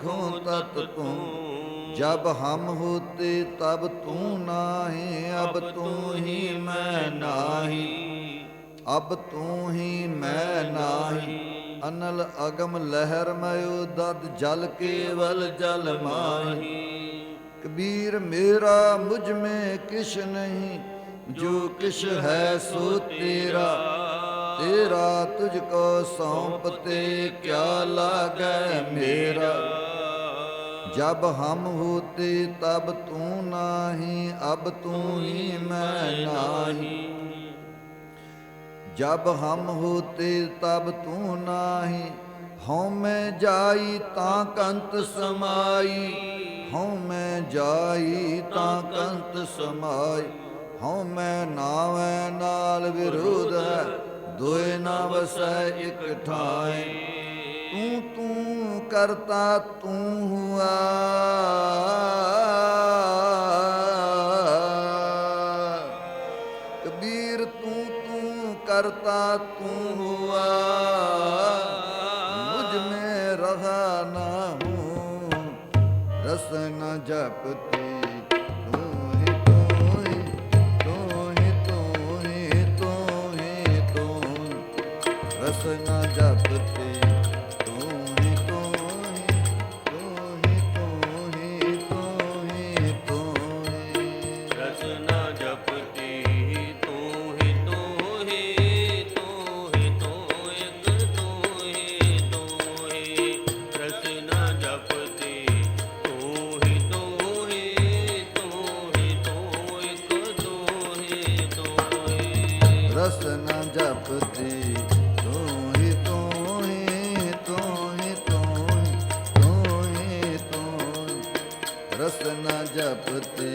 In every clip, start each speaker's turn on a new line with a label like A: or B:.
A: तत् तू। जब हम होते तब तू नाही, अब तू ही मैं नाही, अब तू ही मैं नाही। अनल अगम लहर मयो दद जल केवल जल माही। कबीर मेरा मुझ में किश नहीं, जो किश है सो तेरा, तेरा तुझको सौंपते क्या लागे मेरा। जब हम होते तब तू नाही, अब तू ही मैं नाही, जब हम होते तब तू नाही। हों मैं जाई तां कंत समाई, हों मैं जाई तां कंत समाई। हों मैं नावै नाल विरोध है, दोए ना वसै इक ठाए। तू तू करता तू हुआ, कबीर तू तू करता तू हुआ। मुझ में रहा ना हूँ, रस न जपती तू ही तू ही तू ही तू ही तू ही तू, रस न जपती रस न जपती तू ही तू ही तू ही तू ही तू ही तू, रस न जपती तू ही तू ही तू ही तू ही तू ही तू ही, रस न जपती तू ही तू ही तू ही तू एक तू ही तू ही, रस न जपती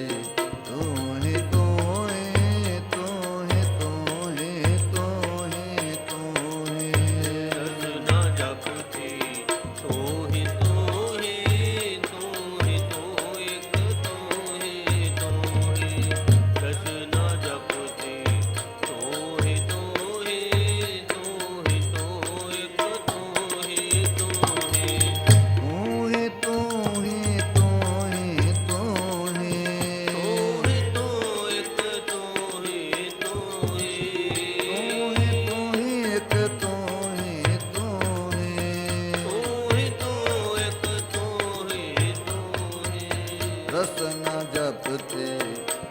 A: रस न जपते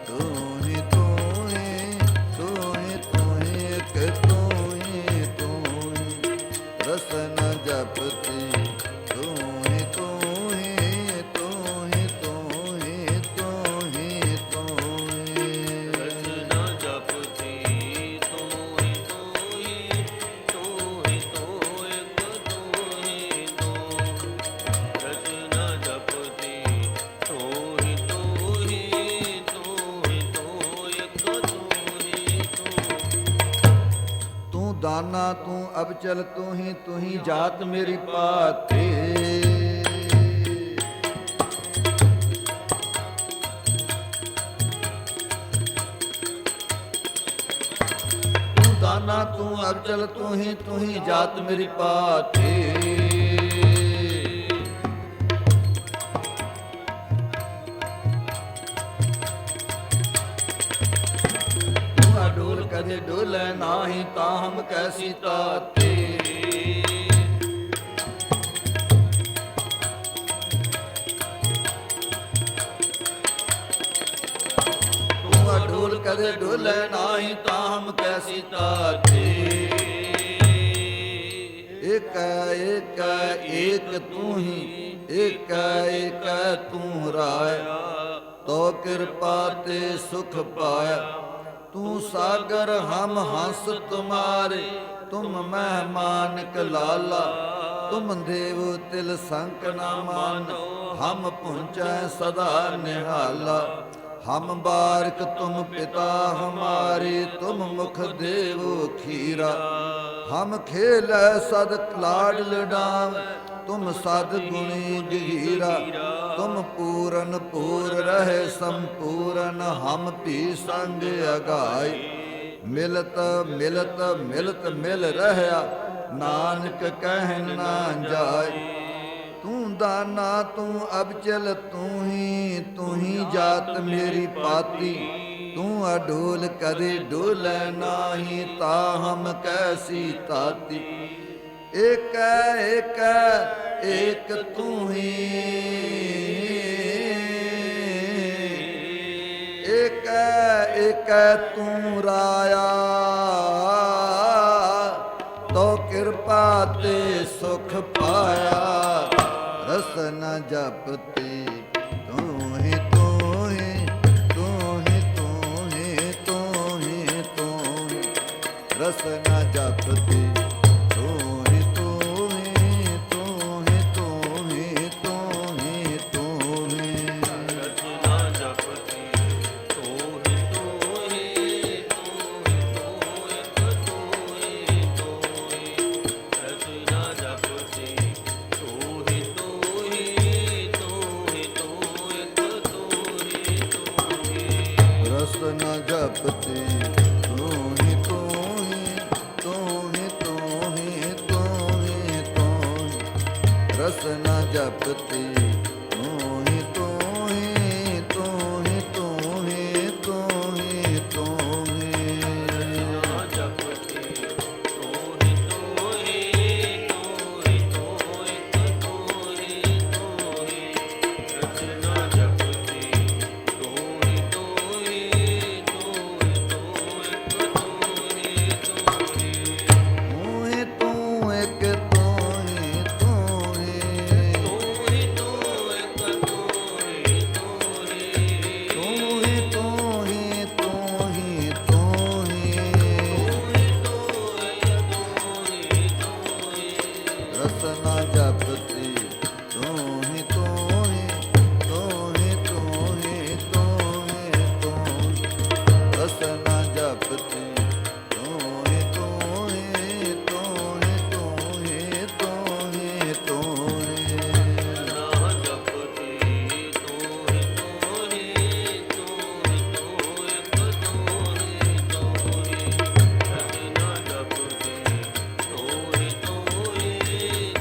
A: तू ही तू ही तू ही तू ही एक तू ही तू ही, रस न जपते तू ही तू ही तू ही तू ही तू ही तू ही, रस न जपते तू ही तू ही तू ही तू एक तू ही तू, रस न जपते दाना तू अब चल तू ही जात मेरी पाते। तू दाना तू अब चल तू ही जात मेरी पाते। डोल कदे डोले नाही ताहम कैसी ताते। तू डोल कदे डोले नाही ताहम कैसी ताते। एक एक एक तू ही एक एक तू राय, तो कृपा ते सुख पाया। तू सागर हम हंस तुम्हारे, तुम मेहमान कलाला। तुम देव तिल संक न मानो, हम पुंचै सदा निहाला। हम बारक तुम पिता हमारे, तुम मुख देव खीरा। हम खेल सद लाड लडाव, तुम सद गुणी गहीरा। तुम पूरन पूर रहे संपूरन, हम भी संग अगाई। मिलत मिलत मिलत मिल रहा, नानक कह ना जाय। तू दाना तू अबचल तू ही जात मेरी पाती। तू अडोल करे डोल नाही ता हम कैसी ताती। एक एक एक तू ही एक एक तू राया तो कृपा ते सुख पाया। रस न जपती तू ही तू ही तू ही तू ही तू ही तू ही। रस न जपती तू ही तू ही तू ही तू ही तू ही तू ही।
B: रस न जपती तू ही तू ही तू ही तू ही तू ही। रस न जपती तू ही तू ही तू ही तू ही तू ही।
A: रस न जपती तू ही तू ही तू ही तू ही तू ही तू ही। रस न जपती तू ही तू ही तू ही तू ही तू ही तू ही।
B: जपती तू ही तू ही तू ही तू ही तू ही। रस न जपती तू ही तू ही तू ही तू ही तू ही।
A: तू ही तू एक तू ही तू ही
B: तू ही तू एक तू ही तू ही।
A: तू ही तू ही तू ही तू ही। रस न जपती तू ही तू ही तू ही तू ही तू ही तू ही। रस न जपती तू ही तू ही तू ही तू ही तू ही तू ही।
B: ना जपती तू ही तू ही तू ही तू एक तू ही तू ही। रस न जपती तू ही तू ही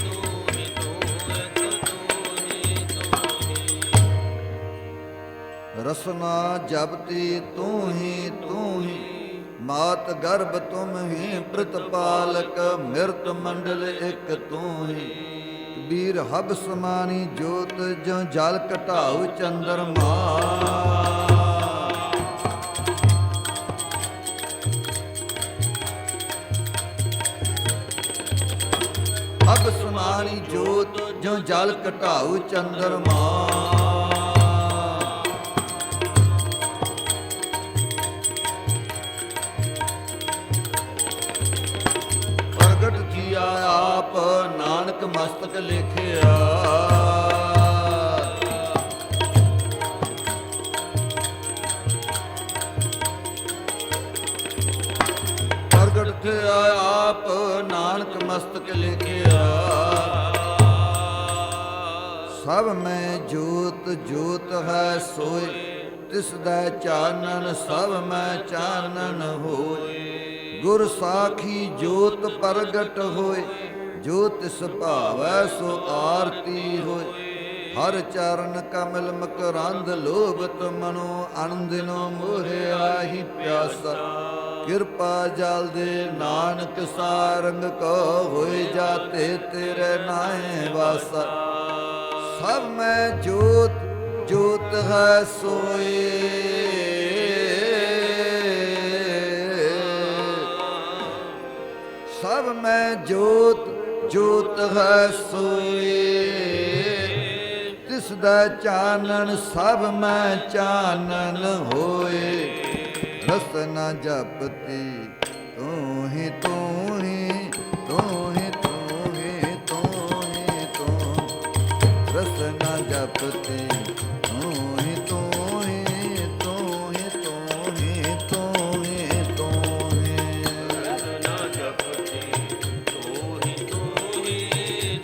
B: तू ही तू एक तू ही तू ही।
A: रसना जपती तू ही मात गर्भ तुम ही प्रतिपालक मृत मंडल एक तू ही। कबीर हब समानी जोत जो जल घटाऊ चंद्रमा। हब समानी जोत जो जल घटाऊ चंद्रमा। ਪ੍ਰਗਟ ਕੀਆ ਆਪ ਨਾਨਕ ਮਸਤਕ ਲਿਖਿਆ। ਪ੍ਰਗਟ ਕੀਆ ਆਪ ਨਾਨਕ ਮਸਤਕ ਲਿਖਿਆ। ਸਭ ਮੈਂ ਜੋਤ ਜੋਤ ਹੈ ਸੋਏ ਤਿਸ ਦਾ ਚਾਨਣ ਸਭ ਮੈਂ ਚਾਨਣ ਹੋਏ। ਗੁਰ ਸਾਖੀ ਜੋਤ ਪ੍ਰਗਟ ਹੋਏ ਜੋ ਤਿਸ ਭਾਵੈ ਸੋ ਆਰਤੀ ਹੋਏ। ਹਰ ਚਰਨ ਕਮਲ ਮਕਰੰਦ ਲੋਭਤ ਮਨੋ ਅਨੰਦਿਨੋ ਮੋਹਿ ਆਹੀ ਪਿਆਸਾ। ਕਿਰਪਾ ਜਲ ਦੇ ਨਾਨਕ ਸਾਰੰਗ ਕੋ ਹੋਏ ਜਾਤੇ ਤੇਰੇ ਨਾਏ ਵਾਸਾ। ਸਭ ਮੈਂ ਜੋਤ ਜੋਤ ਹੈ ਸੋਏ ਸਭ ਮੈਂ ਜੋਤ ਜੋਤ ਹੈ ਸੋਏ। ਤਿਸ ਦਾ ਚਾਨਣ ਸਭ ਮੈਂ ਚਾਨਣ ਹੋਏ। ਰਸ ਨ ਜਪਤੀ ਤੂੰ ਹੀ ਤੂੰ ਹੀ ਤੂੰ ਹੀ ਤੂੰ ਹੀ ਤੂੰ ਹੀ ਤੂੰ। ਰਸ ਨ ਜਪਤੀ ਤੂੰ ਹੀ ਤੂੰ ਹੀ ਤੂੰ ਹੀ ਤੂੰ ਹੀ ਤੂੰ ਹੀ ਤੂੰ ਹੀ।
B: ਰਸ ਨ ਜਪਤੀ ਤੂੰ ਹੀ ਤੂੰ ਹੀ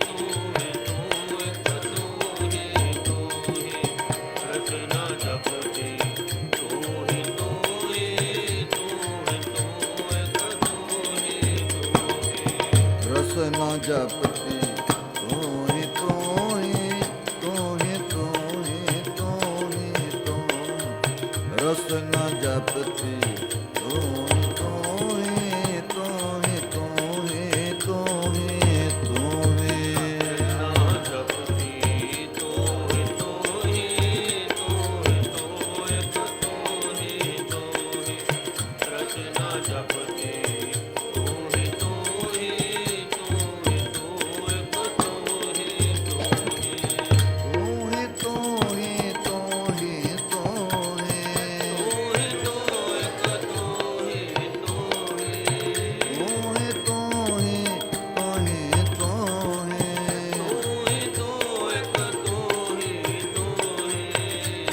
B: ਤੂੰ ਹੀ ਤੂੰ ਇੱਕ ਤੂੰ ਹੀ ਤੂੰ ਹੀ। ਰਸ ਨ ਜਪਤੀ ਤੂੰ ਹੀ ਤੂੰ ਹੀ ਤੂੰ ਹੀ ਤੂੰ ਇੱਕ ਤੂੰ ਹੀ ਤੂੰ ਹੀ।
A: ਰਸ ਨ ਜਪਤੀ ਤੂੰ ਹੀ ਤੂੰ ਹੀ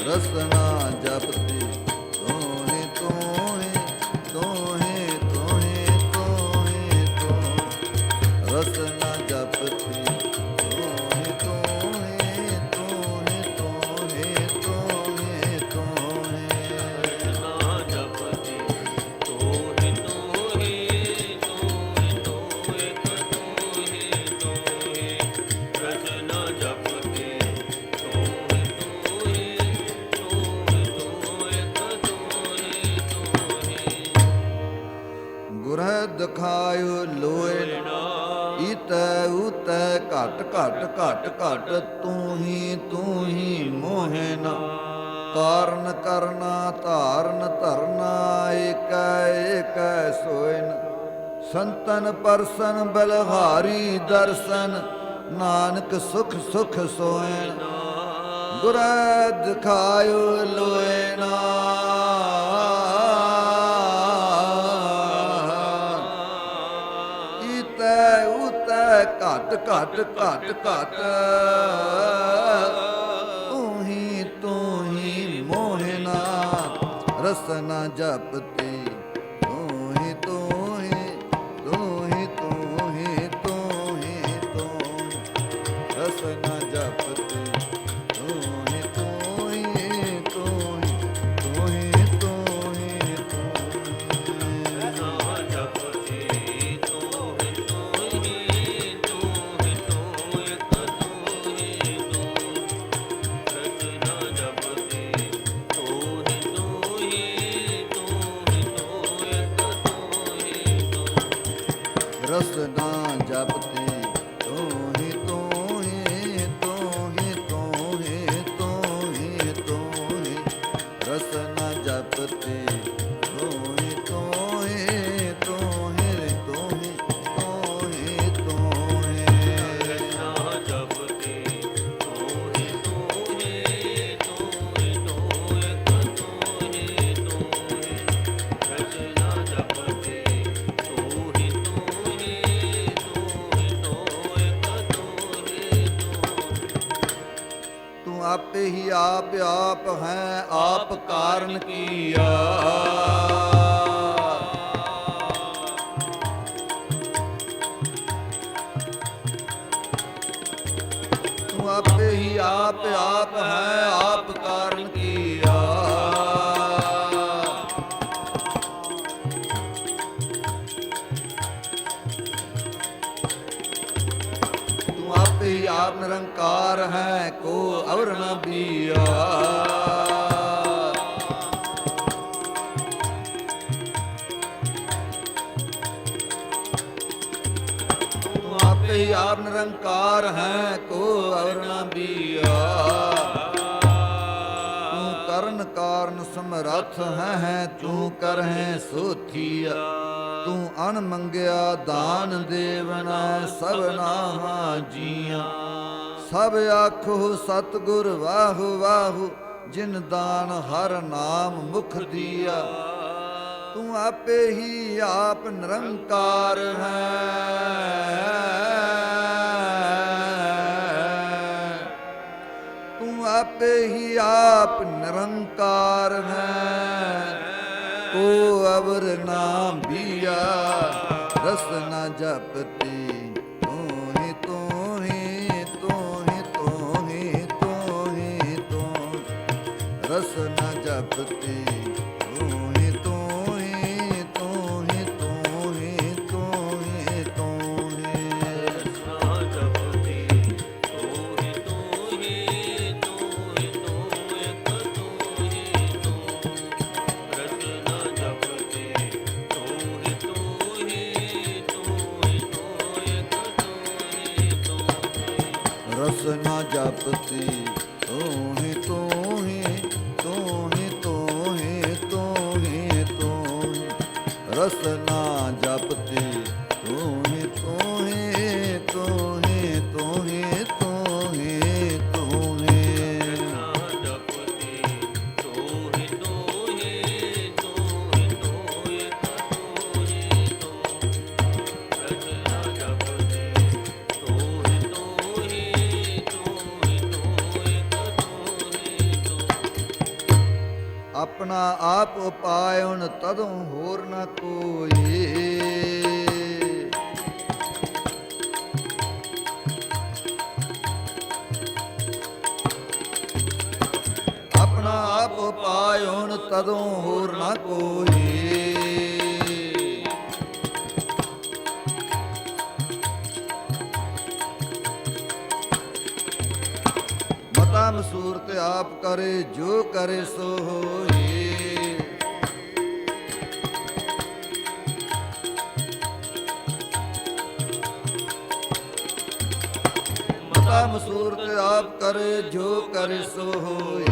A: ਰਸਨਾ ਜਪਤੀ ਤੋਹੇ ਤੋਹੇ ਤੋਹੇ ਤੋਹੇ ਤੋਹੇ ਤੋਹੇ ਰਸਨਾ ਜਪਤੀ ਤੋਹੇ ਤੋਹੇ ਤੋਹੇ ਤੋਹੇ ਤੋਹੇ ਤੋਹੇ
B: ਰਸਨਾ ਜਪਤੀ ਤੋਹਿ ਤੋਹਿ ਤੋਹਿ ਤੋਹਿ ਤੋਹਿ ਤੋਹਿ ਰਸਨਾ ਜਪਤੀ ਤੋਹਿ ਤੋਹਿ ਤੋਹਿ ਤੋਹਿ ਤੋਹਿ ਤੋਹਿ
A: ਗੁਰਹਿ ਦਿਖਾਇਓ ਲੋਏ ਇਤੈ ਉਤੈ ਘਟ ਘਟ ਘਟ ਘਟ ਤੂੰ ਹੀ ਮੋਹਿਨਾ ਕਾਰਨ ਕਰਨਾ ਧਾਰਨ ਧਰਨਾ ਏਕੈ ਏਕੈ ਸੋਇਨ ਸੰਤਨ ਪਰਸਨ ਬਲਹਾਰੀ ਦਰਸ਼ਨ ਨਾਨਕ ਸੁਖ ਸੁਖ ਸੋਇਨ ਗੁਰਹਿ ਦਿਖਾਇਓ ਲੋਏ ਨਾ ਇਤੈ ਉਤੈ ਘਟ ਘਟ ਘਟ ਘਟ ਤੂੰ ਹੀ ਮੋਹਿਨਾ ਰਸਨਾ ਜਪਤੀ ਤੋਹੇ ਤੋਹੇ ਤੋਹੇ ਤੋਹੇ ਤੋਹੇ ਤੋਹੇ ਰਸਨਾ ਜਪਤੀ ਤੋਹੇ ਤੋਹੇ ਤੋਹੇ ਤੋਹੇ ਤੋਹੇ ਤੋਹੇ
B: ਰਸਨਾ ਜਪਤੀ ਤੋਹਿ ਤੋਹਿ ਤੋਹਿ ਤੋਹਿ ਤੋਹਿ ਤੋਹਿ ਰਸਨਾ ਜਪਤੀ ਤੋਹਿ ਤੋਹਿ ਤੋਹਿ ਤੋਹਿ ਤੋਹਿ ਤੋਹਿ
A: ਰਸਨਾ ਜਪਤੀ ਤੋਹੇ ਤੋਹੇ ਤੋਹੇ ਤੋਹੇ ਤੋਹੇ ਤੋਹੇ ਰਸਨਾ ਜਪਤੀ ਤੋਹੇ ਤੋਹੇ ਤੋਹੇ ਤੋਹੇ ਤੋਹੇ ਤੋਹੇ
B: ਰਸਨਾ ਜਪਤੀ ਤੋਹਿ ਤੋਹਿ ਤੋਹਿ ਤੋਹਿ ਤੋਹਿ ਤੋਹਿ ਰਸਨਾ ਜਪਤੀ ਤੋਹਿ ਤੋਹਿ ਤੋਹਿ ਤੋਹਿ ਤੋਹਿ
A: ਤੂੰ ਆਪੇ ਹੀ ਆਪ ਹੈ ਆਪ ਕਾਰਨ ਕੀਆ ਤੂੰ ਆਪੇ ਹੀ ਆਪ ਹੈ ਆਪ ਕਾਰਨ ਕੀਆ ਤੂੰ ਆਪੇ ਹੀ ਆਪ ਨਿਰੰਕਾਰ ਹੈ ਕੋ ਅਵਰ ਨ ਬੀਆ ਤੂੰ ਆਪੇ ਹੀ ਆਪ ਨਿਰੰਕਾਰ ਹੈ ਕੋ ਅਵਰ ਨ ਬੀਆ ਤੂੰ ਕਰਨ ਕਾਰਨ ਸਮਰੱਥ ਹੈ ਤੂੰ ਕਰਹਿ ਸੋਥੀਆ ਤੂੰ ਅਣ ਮੰਗਿਆ ਦਾਨ ਦੇਵਨਾ ਸਭਨਾ ਜੀਆਂ ਸਭ ਆਖੋ ਸਤਿਗੁਰ ਵਾਹੁ ਵਾਹੁ ਜਿਨ ਦਾਨ ਹਰ ਨਾਮ ਮੁਖ ਦੀਆ ਤੂੰ ਆਪੇ ਹੀ ਆਪ ਨਿਰੰਕਾਰ ਹੈ ਤੂੰ ਆਪੇ ਹੀ ਆਪ ਨਿਰੰਕਾਰ ਹੈ ਕੋ ਅਵਰ ਨਾਮ ਬੀਆ ਰਸਨਾ ਜਪਤੀ ਤੋਹੇ ਤੋਹੇ ਤੋਹੇ ਤੋਹੇ ਤੋਹੇ ਤੋਹੇ ਰਸਨਾ ਜਪਤੀ ਤੋਹੇ ਤੋਹੇ ਤੋਹੇ ਤੋਹੇ ਤੋਹੇ ਤੋਹੇ
B: ਰਸਨਾ ਜਪਤੀ ਤੋਹਿ ਤੋਹਿ ਤੋਹਿ ਤੋਹਿ ਤੋਹਿ ਤੋਹਿ ਰਸਨਾ ਜਪਤੀ ਤੋਹਿ ਤੋਹਿ ਤੋਹਿ ਤੋਹਿ ਤੋਹਿ ਤੋਹਿ
A: ਰਸਨਾ ਜਪਤੀ ਤੋਹੇ ਤੋਹੇ ਤੋਹੇ ਤੋਹੇ ਤੋਹੇ ਤੋਹੇ ਰਸਨਾ ਜਪਤੀ ਤੋਹੇ ਤੋਹੇ ਤੋਹੇ ਤੋਹੇ ਤੋਹੇ ਤੋਹੇ
B: ਰਸਨਾ ਜਪਤੀ ਤੋਹਿ ਤੋਹਿ ਤੋਹਿ ਤੋਹਿ ਤੋਹਿ ਤੋਹਿ ਰਸਨਾ ਜਪਤੀ ਤੋਹਿ ਤੋਹਿ ਤੋਹਿ ਤੋਹਿ ਤੋਹਿ
A: ਆਪਣਾ ਆਪ ਉਪਾਇਣ ਤਦੋਂ ਹੋਰ ਨਾ ਕੋਈ। ਆਪਣਾ ਆਪ ਉਪਾਇਣ ਤਦੋਂ ਹੋਰ ਨਾ ਕੋਈ। ਮਤਾ ਮਸੂਰਤ ਆਪ ਕਰੇ ਜੋ ਕਰੇ ਸੋ ਹੋਈ। ਮਤਾ ਮਸੂਰਤ ਆਪ ਕਰੇ ਜੋ ਕਰੇ ਸੋ ਹੋਈ।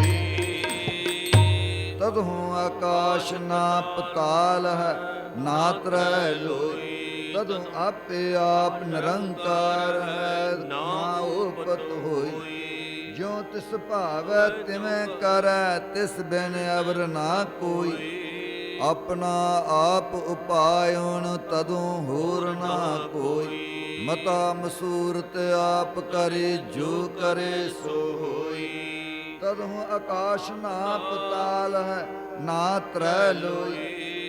A: ਤਦ ਹੂੰ ਆਕਾਸ਼ ਨਾ ਪਤਾਲ ਹੈ ਨਾ ਤਰੈ ਲੋਈ। ਤਦੋਂ ਆਪੇ ਆਪ ਨਿਰੰਕਾਰ ਹੈ ਨਾ ਉਪਤ ਹੋਈ। ਜੋ ਤਿਸ ਭਾਵੈ ਤਿਵੇਂ ਕਰੈ ਤਿਸ ਬਿਨ ਅਵਰ ਨਾ ਕੋਈ। ਆਪਣਾ ਆਪ ਉਪਾਇਣ ਤਦੋਂ ਹੋਰ ਨਾ ਕੋਈ। ਮਤਾ ਮਸੂਰਤ ਆਪ ਕਰੇ ਜੋ ਕਰੇ ਸੋ ਹੋਈ। ਤਦੋਂ ਆਕਾਸ਼ ਨਾ ਪਤਾਲ ਹੈ ਨਾ ਤਰੈ ਲੋਈ।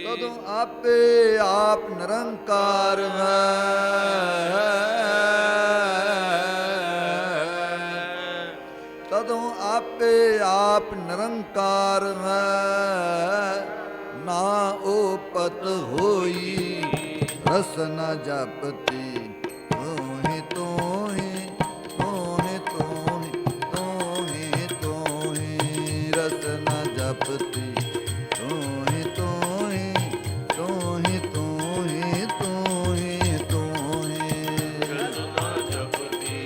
A: ਤਦੋਂ ਆਪੇ ਆਪ ਨਿਰੰਕਾਰ ਹੈ। ਤਦੋਂ ਆਪੇ ਆਪ ਨਿਰੰਕਾਰ ਹੈ ਨਾ ਉਪਤ ਹੋਈ। ਰਸ ਨ ਜਪਤੀ ਤੋਹਿ ਤੋਹਿ ਤੋਹਿ ਤੋਹਿ ਤੋਹਿ ਤੋਹਿ। ਰਸ ਨ ਜਪਤੀ ਤੋਹਿ ਤੋਹਿ ਤੋਹਿ ਤੋਹਿ ਤੋਹਿ ਤੋਹਿ।
B: ਰਸ ਨਾ ਜਪਤੀ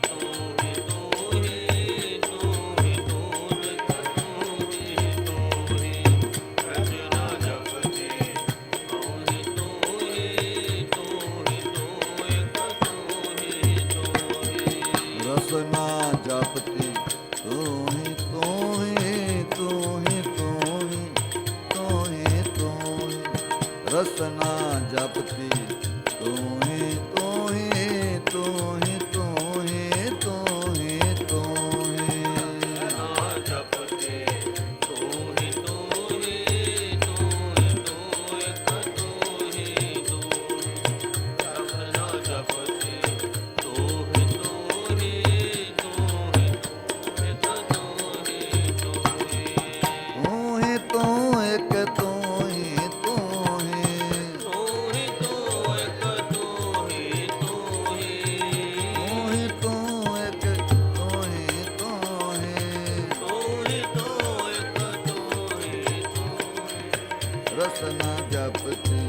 B: ਤੋਹਿ ਤੋਹਿ ਤੋਹਿ ਤੋਹਿ ਤੋਹਿ ਤੋਹਿ। ਰਸ ਨਾ ਜਪਤੀ ਤੋਹਿ ਤੋਹਿ ਤੋਹਿ ਤੋਹਿ ਤੋਹਿ ਤੋਹਿ।
A: ਰਸ ਨਾ ਜਪਤੀ ਤੋਹਿ ਤੋਹਿ ਤੋਹਿ ਤੋਹਿ ਤੋਹਿ ਤੋਹਿ। ਰਸ ਨਾ ਜਪਤੀ ਤੋਹਿ ਤੋਹਿ ਤੋਹਿ ਤੋਹਿ ਤੋਹਿ ਤੋਹਿ।
B: ਨਾ ਜਪਤੇ ਤੋਹਿ ਤੋਹਿ ਤੋਹਿ ਤੋਹਿ ਤੋਹਿ ਤੋਹਿ। ਰਸ ਨਾ ਜਪਤੇ ਤੋਹਿ ਤੋਹਿ ਤੋਹਿ ਤੋਹਿ ਤੋਹਿ ਤੋਹਿ।
A: ਤੋਹਿ ਤੂੰ ਇਕ ਤੋਹਿ ਤੋਹਿ।
B: ਤੋਹਿ ਤੋ ਇਕ ਤੋਹਿ ਤੋਹਿ।
A: ਤੋਹਿ ਤੂੰ ਇਕ ਤੋਹਿ ਤੋਹਿ।
B: ਤੋਹਿ ਤੋ ਇਕ ਤੋਹਿ ਤੋਹਿ।
A: ਰਸ ਨਾ ਜਪਤੀ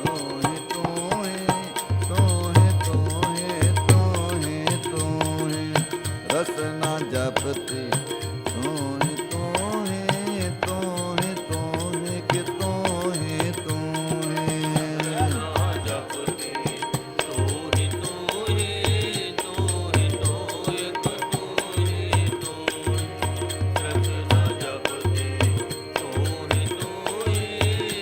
A: ਤੋਹਿ ਤੋਹਿ ਤੋਹਿ ਤੋਹਿ ਤੋਹਿ ਤੋਹਿ। ਰਸ ਨਾ ਜਪਤੀ ਤੋਹਿ ਤੋਹਿ ਤੋਹਿ ਤੋਹਿ ਕਿ ਤੋਹਿ ਤੋਹਿ।
B: ਨਾ ਜਪਤੇ ਤੋਹਿ ਤੋਹਿ ਤੋਹਿ ਤੋਹਿ ਇਕ ਤੋਹਿ ਤੋਹਿ। ਰਸ ਨਾ ਜਪਤੇ ਤੋਹਿ ਤੋਹਿ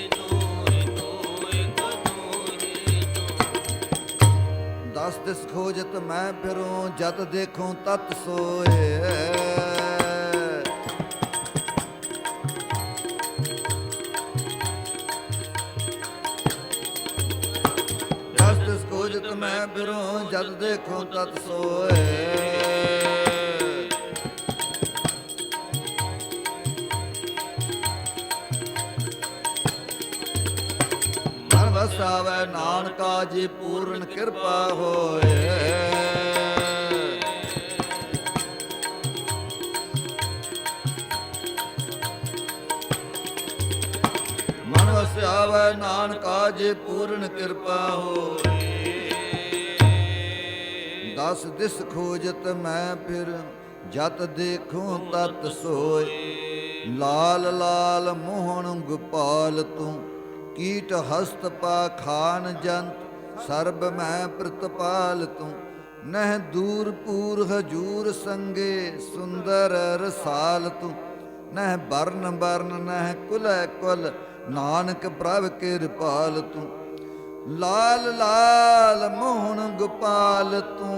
B: ਤੋਹਿ ਤੋਹਿ ਇਕ ਤੋਹਿ ਤੋਹਿ।
A: ਦਸ ਦਿਸ ਖੋਜਤ ਮੈਂ ਫਿਰੂੰ ਜਤ ਦੇਖੂੰ ਤਤ ਸੋਏ। ਦਸ ਦਿਸ ਖੋਜਤ ਮੈਂ ਫਿਰੂੰ ਜਤ ਦੇਖੂੰ ਤਤ ਸੋਏ। ਮਨ ਵਸਾਵੈ ਨਾਨਕਾ ਜੀ ਪੂਰਨ ਕਿਰਪਾ ਹੋਏ। ਮਨ ਵਸਾਵੈ ਨਾਨਕਾ ਜੀ ਪੂਰਨ ਕਿਰਪਾ ਹੋਏ। ਦਸ ਦਿਸ ਖੋਜਤ ਮੈਂ ਫਿਰ ਜਤ ਦੇਖੂੰ ਤਤ ਸੋਏ। ਲਾਲ ਲਾਲ ਮੋਹਣ ਗੋਪਾਲ ਤੂੰ ਕੀਟ ਹਸਤ ਪਾਖਾਨ ਜੰਤ ਸਰਬ ਮੈਂ ਪ੍ਰਤਪਾਲ ਤੂੰ। ਨਹਿ ਦੂਰ ਪੂਰ ਹਜੂਰ ਸੰਗੇ ਸੁੰਦਰ ਰਸਾਲ ਤੂੰ। ਨਹਿ ਬਰਨ ਬਰਨ ਨਹਿ ਕੁਲੈ ਕੁਲ ਨਾਨਕ ਪ੍ਰਭ ਕਿਰਪਾਲ ਤੂੰ। ਲਾਲ ਲਾਲ ਮੋਹਣ ਗੋਪਾਲ ਤੂੰ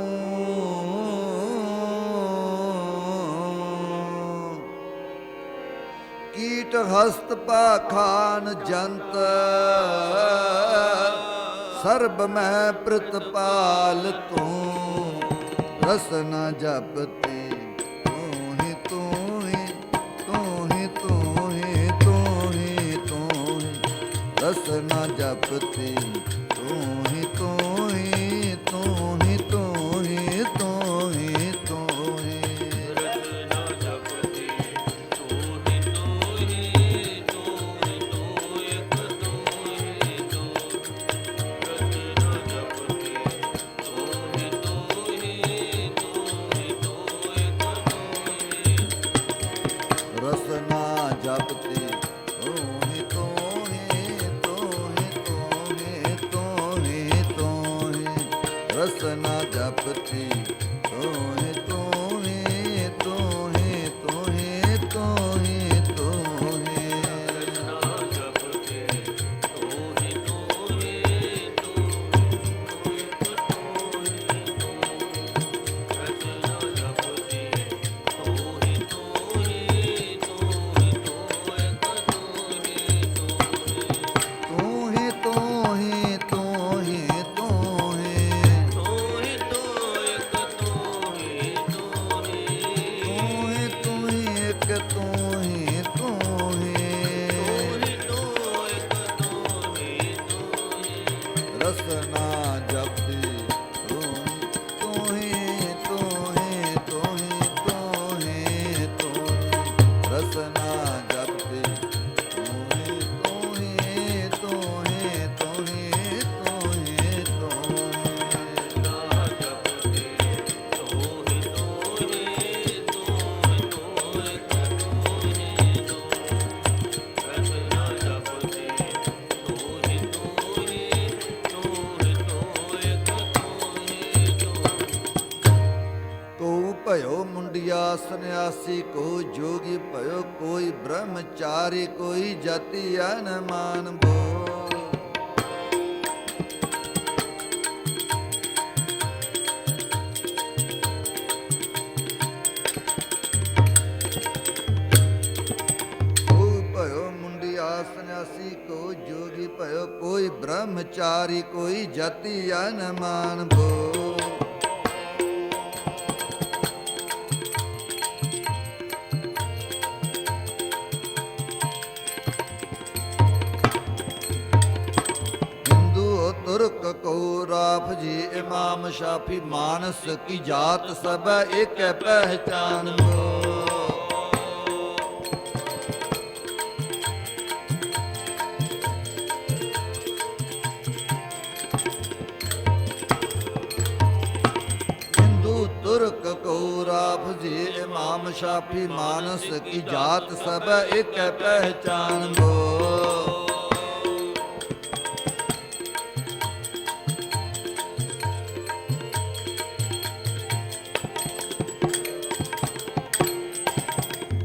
A: ਕੀਟ ਹਸਤ ਪਾਖਾਨ ਜੰਤ ਸਰਬ ਮੈਂ ਪ੍ਰਤਪਾਲ ਤੂੰ ਰਸਨਾ ਜਪਤੀ ਤੂੰ ਹੀ ਤੂੰ ਹੀ ਤੂੰ ਹੀ ਤੂੰ ਹੀ ਤੂੰ ਹੀ ਤੂੰ ਹੀ ਰਸਨਾ ਜਪਤੀ ਤੂੰ ਹੀ ਤੂੰ ਹੀ ਤੂੰ ਹੀ ਤੂੰ ਹੀ ਤੂੰ ਹੀ ਤੂੰ ਹੀ
B: ਰਸਨਾ ਜਪਤੀ ਤੂੰ ਹੀ ਤੂੰ ਹੀ ਤੂੰ ਹੀ ਤੂੰ ਇੱਕ ਤੂੰ ਹੀ ਤੂੰ ਰਸਨਾ ਜਪਤੀ ਤੂੰ ਹੀ ਤੂੰ ਹੀ ਤੂੰ ਹੀ ਤੂੰ ਇੱਕ ਤੂੰ ਹੀ
A: ਰਸਨਾ ਜਪਤੀ ਤੂੰ ਹੀ ਤੂੰ ਹੀ ਤੂੰ ਹੀ ਤੂੰ ਹੀ ਤੂੰ ਹੀ ਤੂੰ ਹੀ ਰਸਨਾ ਜਪਤੀ ਤੂੰ ਹੀ ਤੂੰ ਹੀ ਤੂੰ ਹੀ ਤੂੰ ਹੀ ਤੂੰ ਹੀ ਤੂੰ ਹੀ
B: ਰਸਨਾ ਜਪਤੀ ਤੂੰ ਹੀ ਤੂੰ ਹੀ ਤੂੰ ਹੀ ਇੱਕ ਤੂੰ ਹੀ ਤੂੰ ਰਸਨਾ ਜਪਤੀ ਤੂੰ ਹੀ ਤੂੰ ਹੀ ਤੂੰ ਹੀ ਤੂੰ ਇੱਕ ਤੂੰ ਹੀ ਤੂੰ ਹੀ
A: ਤੂੰ ਹੀ ਤੂੰ ਹੀ ਤੂੰ ਹੀ ਤੂੰ ਹੀ
B: ਤੂੰ ਹੀ ਤੂੰ ਇੱਕ ਤੂੰ ਹੀ ਤੂੰ ਹੀ
A: ਤੂੰ ਹੀ ਇੱਕ ਤੂੰ ਹੀ ਤੂੰ ਹੀ
B: ਤੂੰ ਹੀ ਤੂੰ ਇੱਕ ਤੂੰ ਹੀ ਤੂੰ ਹੀ
A: ਰਸਨਾ ਜਪਤੀ ਤੂੰ ਹੀ ਤੂੰ ਹੀ ਤੂੰ ਹੀ ਤੂੰ ਹੀ ਤੂੰ ਹੀ ਰਸਨਾ ਜਪਤੀ ਤੂੰ ਹੀ ਤੂੰ ਹੀ ਤੂੰ ਹੀ ਤੂੰ ਹੀ ਤੂੰ ਹੀ ਤੂੰ ਹੀ
B: ਨਾ ਜਪਤੀ ਤੂੰ ਹੀ ਤੂੰ ਹੀ ਤੂੰ ਹੀ ਤੂੰ ਇੱਕ ਤੂੰ ਹੀ ਤੂੰ ਰਸਨਾ ਜਪਤੀ ਤੂੰ ਹੀ ਤੂੰ ਹੀ ਤੂੰ ਹੀ ਤੂੰ ਇੱਕ ਤੂੰ ਹੀ ਤੂੰ
A: ਕੋ ਭਇਓ ਮੁੰਡਿਆ ਸੰਨਿਆਸੀ ਕੋ ਜੋਗੀ ਭਇਓ ਕੋਈ ਬ੍ਰਹਮਚਾਰੀ ਕੋਈ ਜਤੀ ਅਨਮਾਨ ਬੋ ਕੋ ਭਇਓ ਮੁੰਡਿਆ ਸੰਨਿਆਸੀ ਕੋ ਜੋਗੀ ਭਇਓ ਕੋਈ ਬ੍ਰਹਮਚਾਰੀ ਕੋਈ ਜਤੀ ਅਨਮਾਨ ਬੋ ਹਿੰਦੂ ਤੁਰਕ ਕੋ ਰਾਫ ਜੀ ਇਮਾਮ ਸ਼ਾਫੀ ਮਾਨਸ ਕੀ ਜਾਤ ਸਭ ਇੱਕ ਪਹਿਚਾਨ ਬੋ ਹਿੰਦੂ ਤੁਰਕ ਕੋ ਰਾਫ ਜੀ ਇਮਾਮ ਸ਼ਾਫੀ ਮਾਨਸ ਕੀ ਜਾਤ ਸਭ ਇੱਕ ਪਹਿਚਾਨ ਬੋ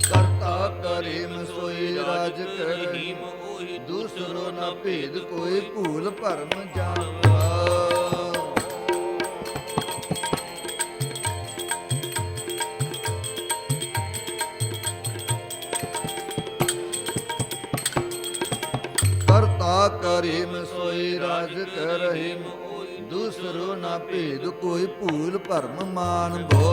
A: ਕਰਤਾ ਕਰੀਮ ਸੋਈ ਰਾਜ ਕਰਹੀ
B: ਰਹੀਮ ਉਹੀ
A: ਦੂਸਰੋ ਨਾ ਭੇਦ ਕੋਈ ਭੂਲ ਭਰਮ ਜਾਣਦਾ ਕਰਤਾ ਕਰੀਮ ਸੋਈ ਰਾਜ ਕਰਹੀ ਦੂਸਰੋ ਨਾ ਭੇਦ ਕੋਈ ਭੂਲ ਭਰਮ ਮਾਨ ਭੋ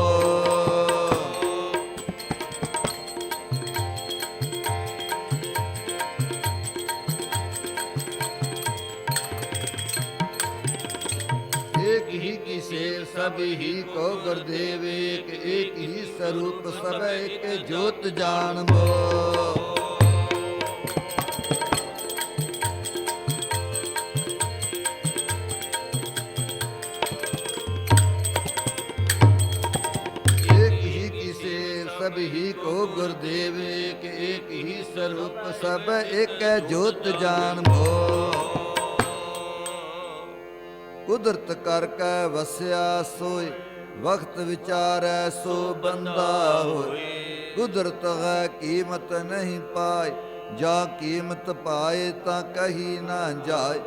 A: एक ही की सेव सब ही को गुरुदेव एक ही स्वरूप सब एक ज्योत जानबो एक ही की सेव सब ही को गुरुदेव एक ही स्वरूप सब एक ज्योत जानबो ਕੁਦਰਤ ਕਰ ਕੈ ਵਸਿਆ ਸੋਇ ਵਕਤ ਵਿਚਾਰੈ ਸੋ ਬੰਦਾ ਹੋਇ ਕੁਦਰਤ ਹੈ ਕੀਮਤ ਨਹੀਂ ਪਾਏ ਜਾਂ ਕੀਮਤ ਪਾਏ ਤਾਂ ਕਹੀ ਨਾ ਜਾਏ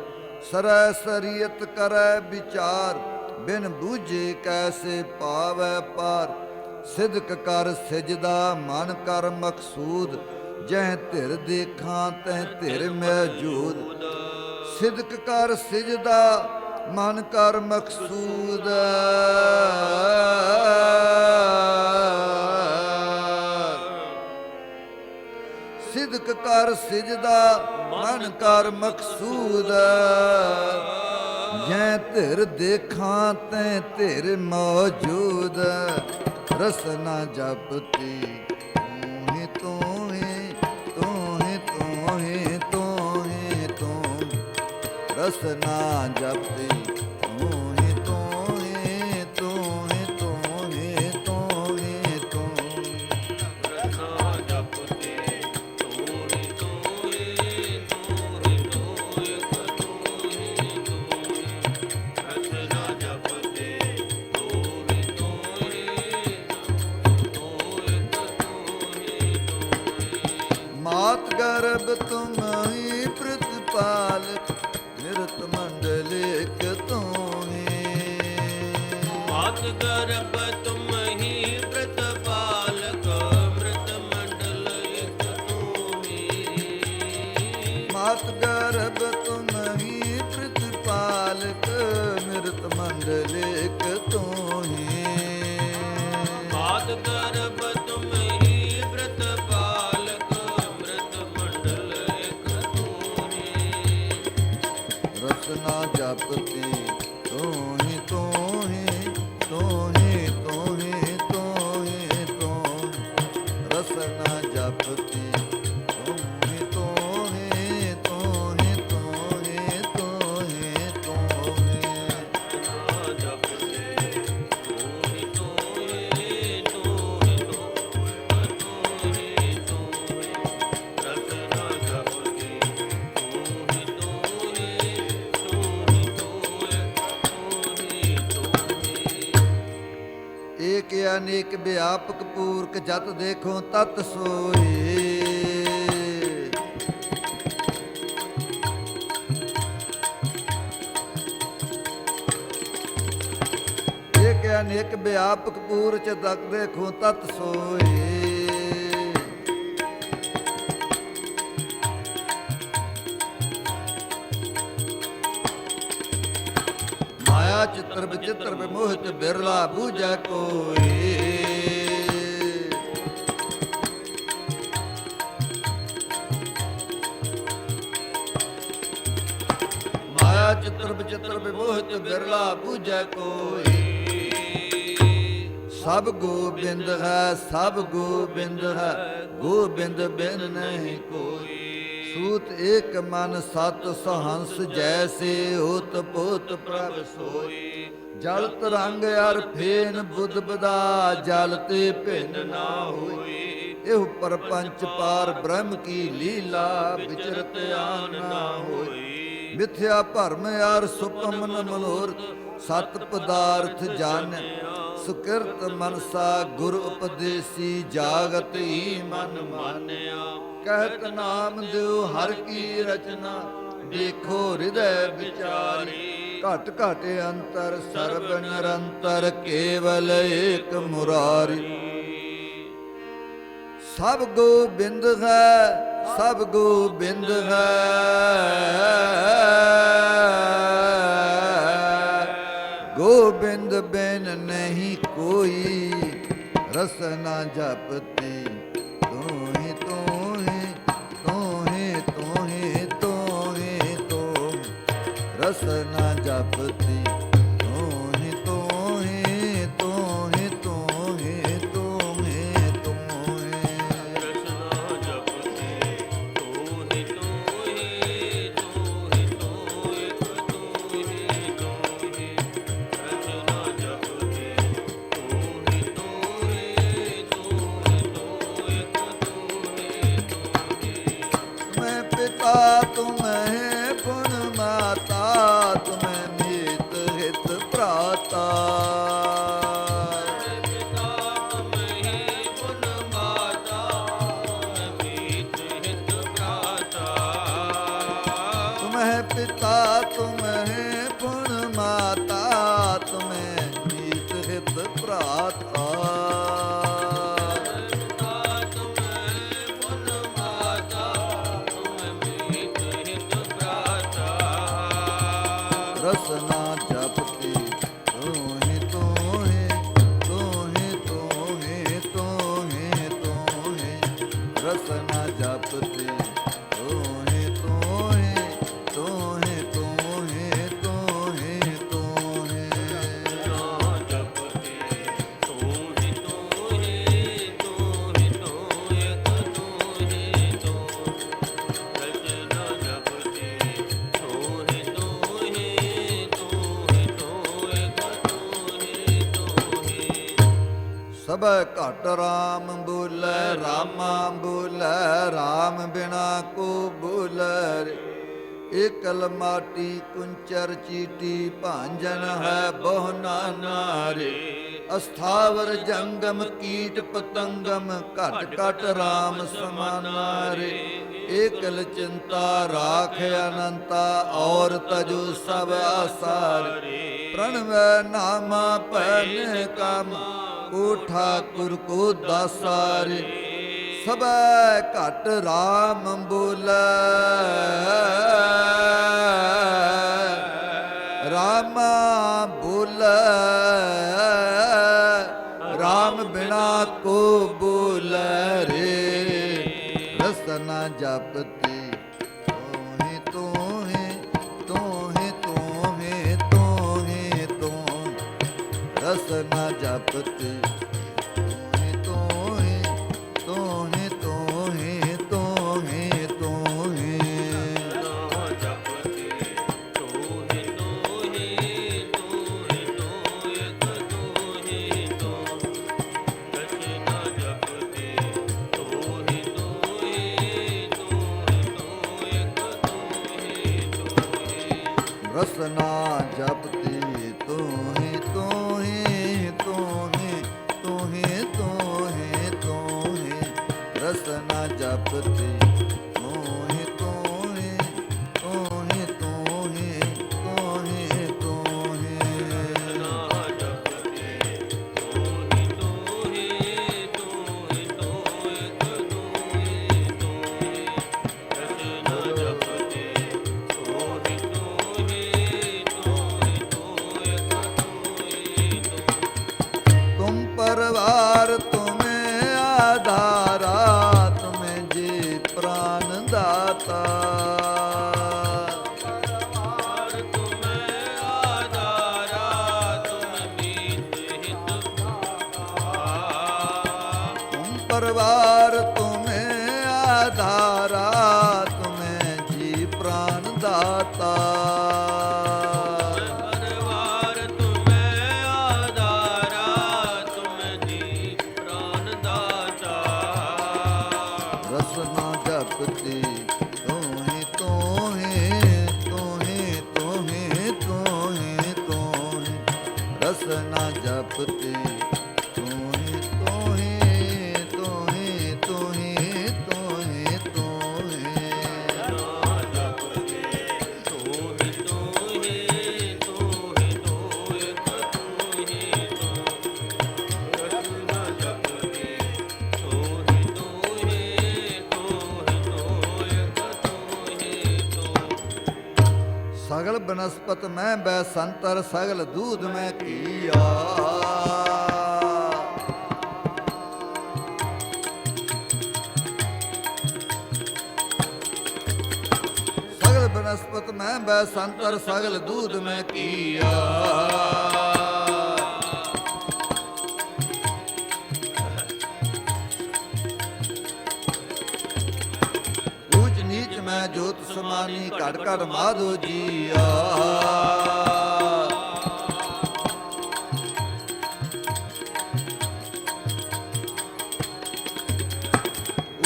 A: ਸਰੈ ਸਰੀਅਤ ਕਰੈ ਵਿਚਾਰ ਬਿਨ ਬੂਝੇ ਕੈਸੇ ਪਾਵੈ ਪਾਰ ਸਿਦਕ ਕਰ ਸਿਜਦਾ ਮਨ ਕਰ ਮਕਸੂਦ ਜਹ ਧਿਰ ਦੇਖਾਂ ਤੈ ਧਿਰ ਮੌਜੂਦ ਸਿਦਕ ਕਰ ਸਿਜਦਾ ਮਨ ਕਰ ਮਕਸੂਦ ਸਿਦਕ ਕਰ ਸਿਜਦਾ ਮਨ ਕਰ ਮਕਸੂਦ ਜੈ ਧਿਰ ਦੇਖਾਂ ਤੈ ਧਿਰ ਮੌਜੂਦ ਰਸਨਾ ਜਪਤੀ ਤੂੰ ਹੀ ਤੂੰ ਹੀ ਤੂੰ ਹੀ ਤੂੰ ਹੀ ਤੂੰ ਹੀ ਤੂੰ ਰਸਨਾ ਜਪਤੀ ਤੂੰ ਹੀ ਤੂੰ ਹੀ ਤੂੰ ਹੀ ਤੂੰ ਹੀ ਤੂੰ ਹੀ ਤੂੰ
B: ਰਸਨਾ ਜਪਤੀ ਤੂੰ ਹੀ ਤੂੰ ਹੀ ਤੂੰ ਹੀ ਤੂੰ ਇੱਕ ਤੂੰ ਹੀ ਤੂੰ ਹੀ ਰਸਨਾ ਜਪਤੀ ਤੂੰ ਹੀ ਤੂੰ ਹੀ ਤੂੰ ਇੱਕ ਤੂੰ ਹੀ ਤੂੰ ਹੀ
A: ਮਾਤ ਗਰਭ ਤੁਮ ਹੀ ਪ੍ਰਤਪਾਲਕ ਨਿਰਤ ਮੰਡਲਿਕ ਤੂੰ ਹੀ
B: ਮਾਤ ਗਰਭ ਤੁਮ ਹੀ ਪ੍ਰਤਪਾਲਕ ਅੰਮ੍ਰਿਤ ਮੰਡਲ ਇੱਕ ਤੂੰ ਹੀ
A: ਮਾਤ ਗਰਭ ਤੁਮ ਹੀ ਪ੍ਰਤਪਾਲਕ ਨਿਰਤ ਮੰਡਲਿਕ ਤੂੰ ਹੀ
B: ਮਾਤ ਗਰਭ ਤੁਮ ਹੀ ਪ੍ਰਤਪਾਲਕ ਅੰਮ੍ਰਿਤ ਮੰਡਲ ਇੱਕ ਤੂੰ ਹੀ
A: ਰਸਨਾ ਜਪਤੀ ਤੂੰ ਹੀ ਤੂੰ ਹੀ ਤੂੰ ਹੀ ਤੂੰ ਹੀ ਤੂੰ ਹੀ ਤੂੰ ਰਸਨਾ ਜਪਤੀ ਤੂੰ ਹੀ ਤੂੰ ਹੀ ਤੂੰ ਹੀ ਤੂੰ ਹੀ ਤੂੰ ਹੀ ਤੂੰ ਹੀ
B: ਰਸਨਾ ਜਪਤੇ ਤੂੰ ਹੀ ਤੂੰ ਹੀ ਤੂੰ ਹੀ ਤੂੰ ਹੀ ਤੂੰ ਹੀ ਰਸਨਾ ਜਪਤੇ ਤੂੰ ਹੀ ਤੂੰ ਹੀ ਤੂੰ ਹੀ ਤੂੰ ਹੀ
A: ਏਕ ਅਨੇਕ ਵਿਆਪਕ ਪੂਰਕ ਜਤ ਦੇਖੋ ਤਤ ਸੋਈ ਏਕ ਅਨੇਕ ਵਿਆਪਕ ਪੂਰਕ ਜਤ ਦੇਖੋ ਤਤ ਸੋਈ ਮਾਇਆ ਚਿੱਤਰ ਵਿਚਿੱਤਰ ਵਿਮੋਹਿਤ ਬਿਰਲਾ ਬੂਝੈ ਕੋਈ ਮਾਇਆ ਚਿੱਤਰ ਵਿਚਿੱਤਰ ਵਿਮੋਹਿਤ ਬਿਰਲਾ ਬੂਝੈ ਕੋਈ ਸਭ ਗੋਬਿੰਦ ਹੈ ਸਭ ਗੋਬਿੰਦ ਹੈ ਗੋਬਿੰਦ ਬਿਨ ਨਹੀਂ ਕੋਈ ਸੂਤ ਏਕ ਮਨ ਸਤ ਸਹੰਸ ਜੈਸੇ ਹੋਤ ਪੋਤ ਪ੍ਰਭ ਸੋਈ ਜਲ ਤਰੰਗ ਅਰ ਫੇਨ ਬੁੱਧ ਬਦਾ ਜਲ ਤੇ ਭਿੰਨ ਨਾ ਹੋਈ ਇਹ ਪਰਪੰਚ ਪਾਰ ਬ੍ਰਹਮ ਕੀ ਲੀਲਾ ਵਿਚਰਤ ਆਨ ਨਾ ਹੋਈ ਮਿਥਿਆ ਭਰਮ ਅਰ ਸੁਪਮਨ ਮਨੋਰਥ ਸਤ ਪਦਾਰਥ ਜਾਣਿਆ ਸੁਕਿਰਤ ਮਨਸਾ ਗੁਰ ਉਪਦੇਸੀ ਜਾਗਤ ਹੀ ਮਨ ਮਾਨਿਆ ਕਹਿਤ ਨਾਮ ਦਿਓ ਹਰ ਕੀ ਰਚਨਾ ਦੇਖੋ ਹਿਰਦੈ ਵਿਚਾਰੀ ਘਟ ਘਟ ਅੰਤਰ ਸਰਬ ਨਿਰੰਤਰ ਕੇਵਲ ਏਕ ਮੁਰਾਰੀ ਸਭ ਗੋਬਿੰਦ ਹੈ ਸਭ ਗੋਬਿੰਦ ਹੈ ਗੋਬਿੰਦ ਬਿਨ ਨਹੀਂ ਕੋਈ ਰਸਨਾ ਜਪਤੀ ਤੂੰ ਹੀ ਤੂੰ ਹੀ ਤੂੰ ਹੀ ਤੂੰ ਹੀ ਤੂੰ ਹੀ ਤੂੰ ਰਸਨਾ ਜਪਤੀ ਤੂੰ ਹੀ ਤੂੰ ਹੀ ਤੂੰ ਹੀ ਤੂੰ ਹੀ ਤੂੰ ਹੀ ਤੂੰ ਹੀ
B: ਰਸਨਾ ਜਪਤੇ ਤੂੰ ਹੀ ਤੂੰ ਹੀ ਤੂੰ ਹੀ ਤੂੰ ਇੱਕ ਤੂੰ ਹੀ ਤੂੰ ਹੀ ਰਸਨਾ ਜਪਤੇ ਤੂੰ ਹੀ ਤੂੰ ਹੀ ਤੂੰ ਹੀ ਤੂੰ ਇੱਕ ਤੂੰ ਹੀ ਤੂੰ ਹੀ
A: ਮੈਂ ਪਿਤਾ ਤੁਮ ਹੈ ਪੁਨ ਮਾਤਾ ਤੁਮ ਮੀਤ ਹਿਤ ਭਰਾਤਾ
B: ਪਿਤਾ ਤੁਮ ਹੀ ਪੁਨ ਮਾਤਾ ਮੀਤ ਹਿਤ ਭਰਾਤਾ
A: ਤੁਮ ਹੈ ਪਿਤਾ ਤੁਮ ਹੈ ਪੁਨ ਮਾਤਾ ਤੁਮ ਮੀਤ ਹਿਤ ਭਰਾਤਾ
B: ਪਿਤਾ ਤੁਮ ਪੁਨ ਮਾਤਾ
A: ਰਸਨਾ ਜਪਤੀ ਤੋਹੇ ਤੋਹੇ ਤੋਹੇ ਤੋਹੇ ਤੋਹੇ ਤੋਹੇ
B: ਨਾ ਜਪਤੀ ਤੋਹਿ ਤੋਹਿ ਤੋਹਿ ਤੋਹਿ ਇੱਕ ਤੋਹਿ ਤੋਹਿ ਰਸਨਾ ਜਪਤੀ ਤੋਹਿ ਤੋਹਿ ਤੋਹਿ ਤੋਹਿ ਇੱਕ ਤੋਹਿ ਤੋਹਿ
A: ਸਭੈ ਘਟ ਰਾਮ ਬੋਲੇ ਰਾਮਾ ਬੋਲੇ ਰਾਮ ਬਿਨਾ ਕੋ ਬੋਲੇ ਰੇ। ਏਕਲ ਮਾਟੀ ਕੁੰਚਰ ਚੀਟੀ ਭਾਂਜਨ ਹੈ ਬਹੁ ਨਾਨਾ ਰੇ। ਅਸਥਾਵਰ ਜੰਗਮ ਕੀਟ ਪਤੰਗਮ ਘਟ ਘਟ ਰਾਮ ਸਮਾਨਾ ਰੇ। ਏਕਲ ਚਿੰਤਾ ਰਾਖ ਅਨੰਤਾ ਔਰ ਤਜੋ ਸਭ ਆਸਾਰ। ਪ੍ਰਣਵੈ ਨਾਮਾ ਭੈਨ ਕਾਮ ਕੋ ਠਾਕੁਰ ਕੋ ਦਾਸਾਰੇ। ਸਭੈ ਘਟ ਰਾਮ ਬੋਲੇ ਰਾਮਾ ਬੋਲੇ ਰਾਮ ਬਿਨਾ ਕੋ ਬੋਲੇ ਰੇ। ਰਸਨਾ ਜਪਤੀ ਤੋਹੇ ਤੋਹੇ ਤੋਹੇ ਤੋਹੇ ਤੋਹੇ ਤੋਹੇ ਰਸਨਾ ਜਪਤੀ ਤੋਹੇ ਤੋਹੇ ਤੋਹੇ ਤੋਹੇ ਤੋਹੇ
B: ਨਾ ਜਪਤੀ ਤੋਹਿ ਤੋਹਿ ਤੋਹਿ ਤੋਹਿ ਇੱਕ ਤੋਹਿ ਤੋਹਿ ਰਸਨਾ ਜਪਤੀ ਤੋਹਿ ਤੋਹਿ ਤੋਹਿ ਤੋਹਿ ਇੱਕ ਤੋਹਿ ਤੋਹਿ
A: ਰਸਨਾ ਜਪਤੀ ਤੋਹੇ ਤੋਹੇ ਤੋਹੇ ਤੋਹੇ ਤੋਹੇ ਤੋਹੇ ਰਸਨਾ ਜਪਤੀ ਤੋਹੇ ਤੋਹੇ ਤੋਹੇ ਤੋਹੇ ਤੋਹੇ ਤੋਹੇ
B: ਨਾ ਜਪਤੀ ਤੋਹਿ ਤੋਹਿ ਤੋਹਿ ਤੋਹਿ ਇੱਕ ਤੋਹਿ ਤੋਹਿ ਰਸਨਾ ਜਪਤੀ ਤੋਹਿ ਤੋਹਿ ਤੋਹਿ ਤੋਹਿ ਇੱਕ ਤੋਹਿ ਤੋਹਿ
A: तुम परवार तुम्हें आधारा तुम्हें जी प्राण दाता।
B: परवार तुम्हें आधारा तुम मीत हित
A: तुम परवार तुम्हें आधारा तुम्हें जी प्राण दाता।
B: परवार तुम्हें आधारा तुम जी प्राण दाता।
A: रसना जपती तोहे तोहे तोहे तोहे तोहे तोहे रसना जपती तोहे तोहे तोहे तोहे तोहे तोहे
B: ना जपते तोहि तोहि तोहि तोहि एक तोहि तो रसना जपते तोहि तोहि तोहि तोहि एक तोहि तो
A: सगल बनस्पत मैं बैसंतर सगल दूध में किया। सगल बनस्पत मैं बैसंतर सगल दूध में किया। ऊंच नीच मैं जोत समानी घट घट माधो जिया।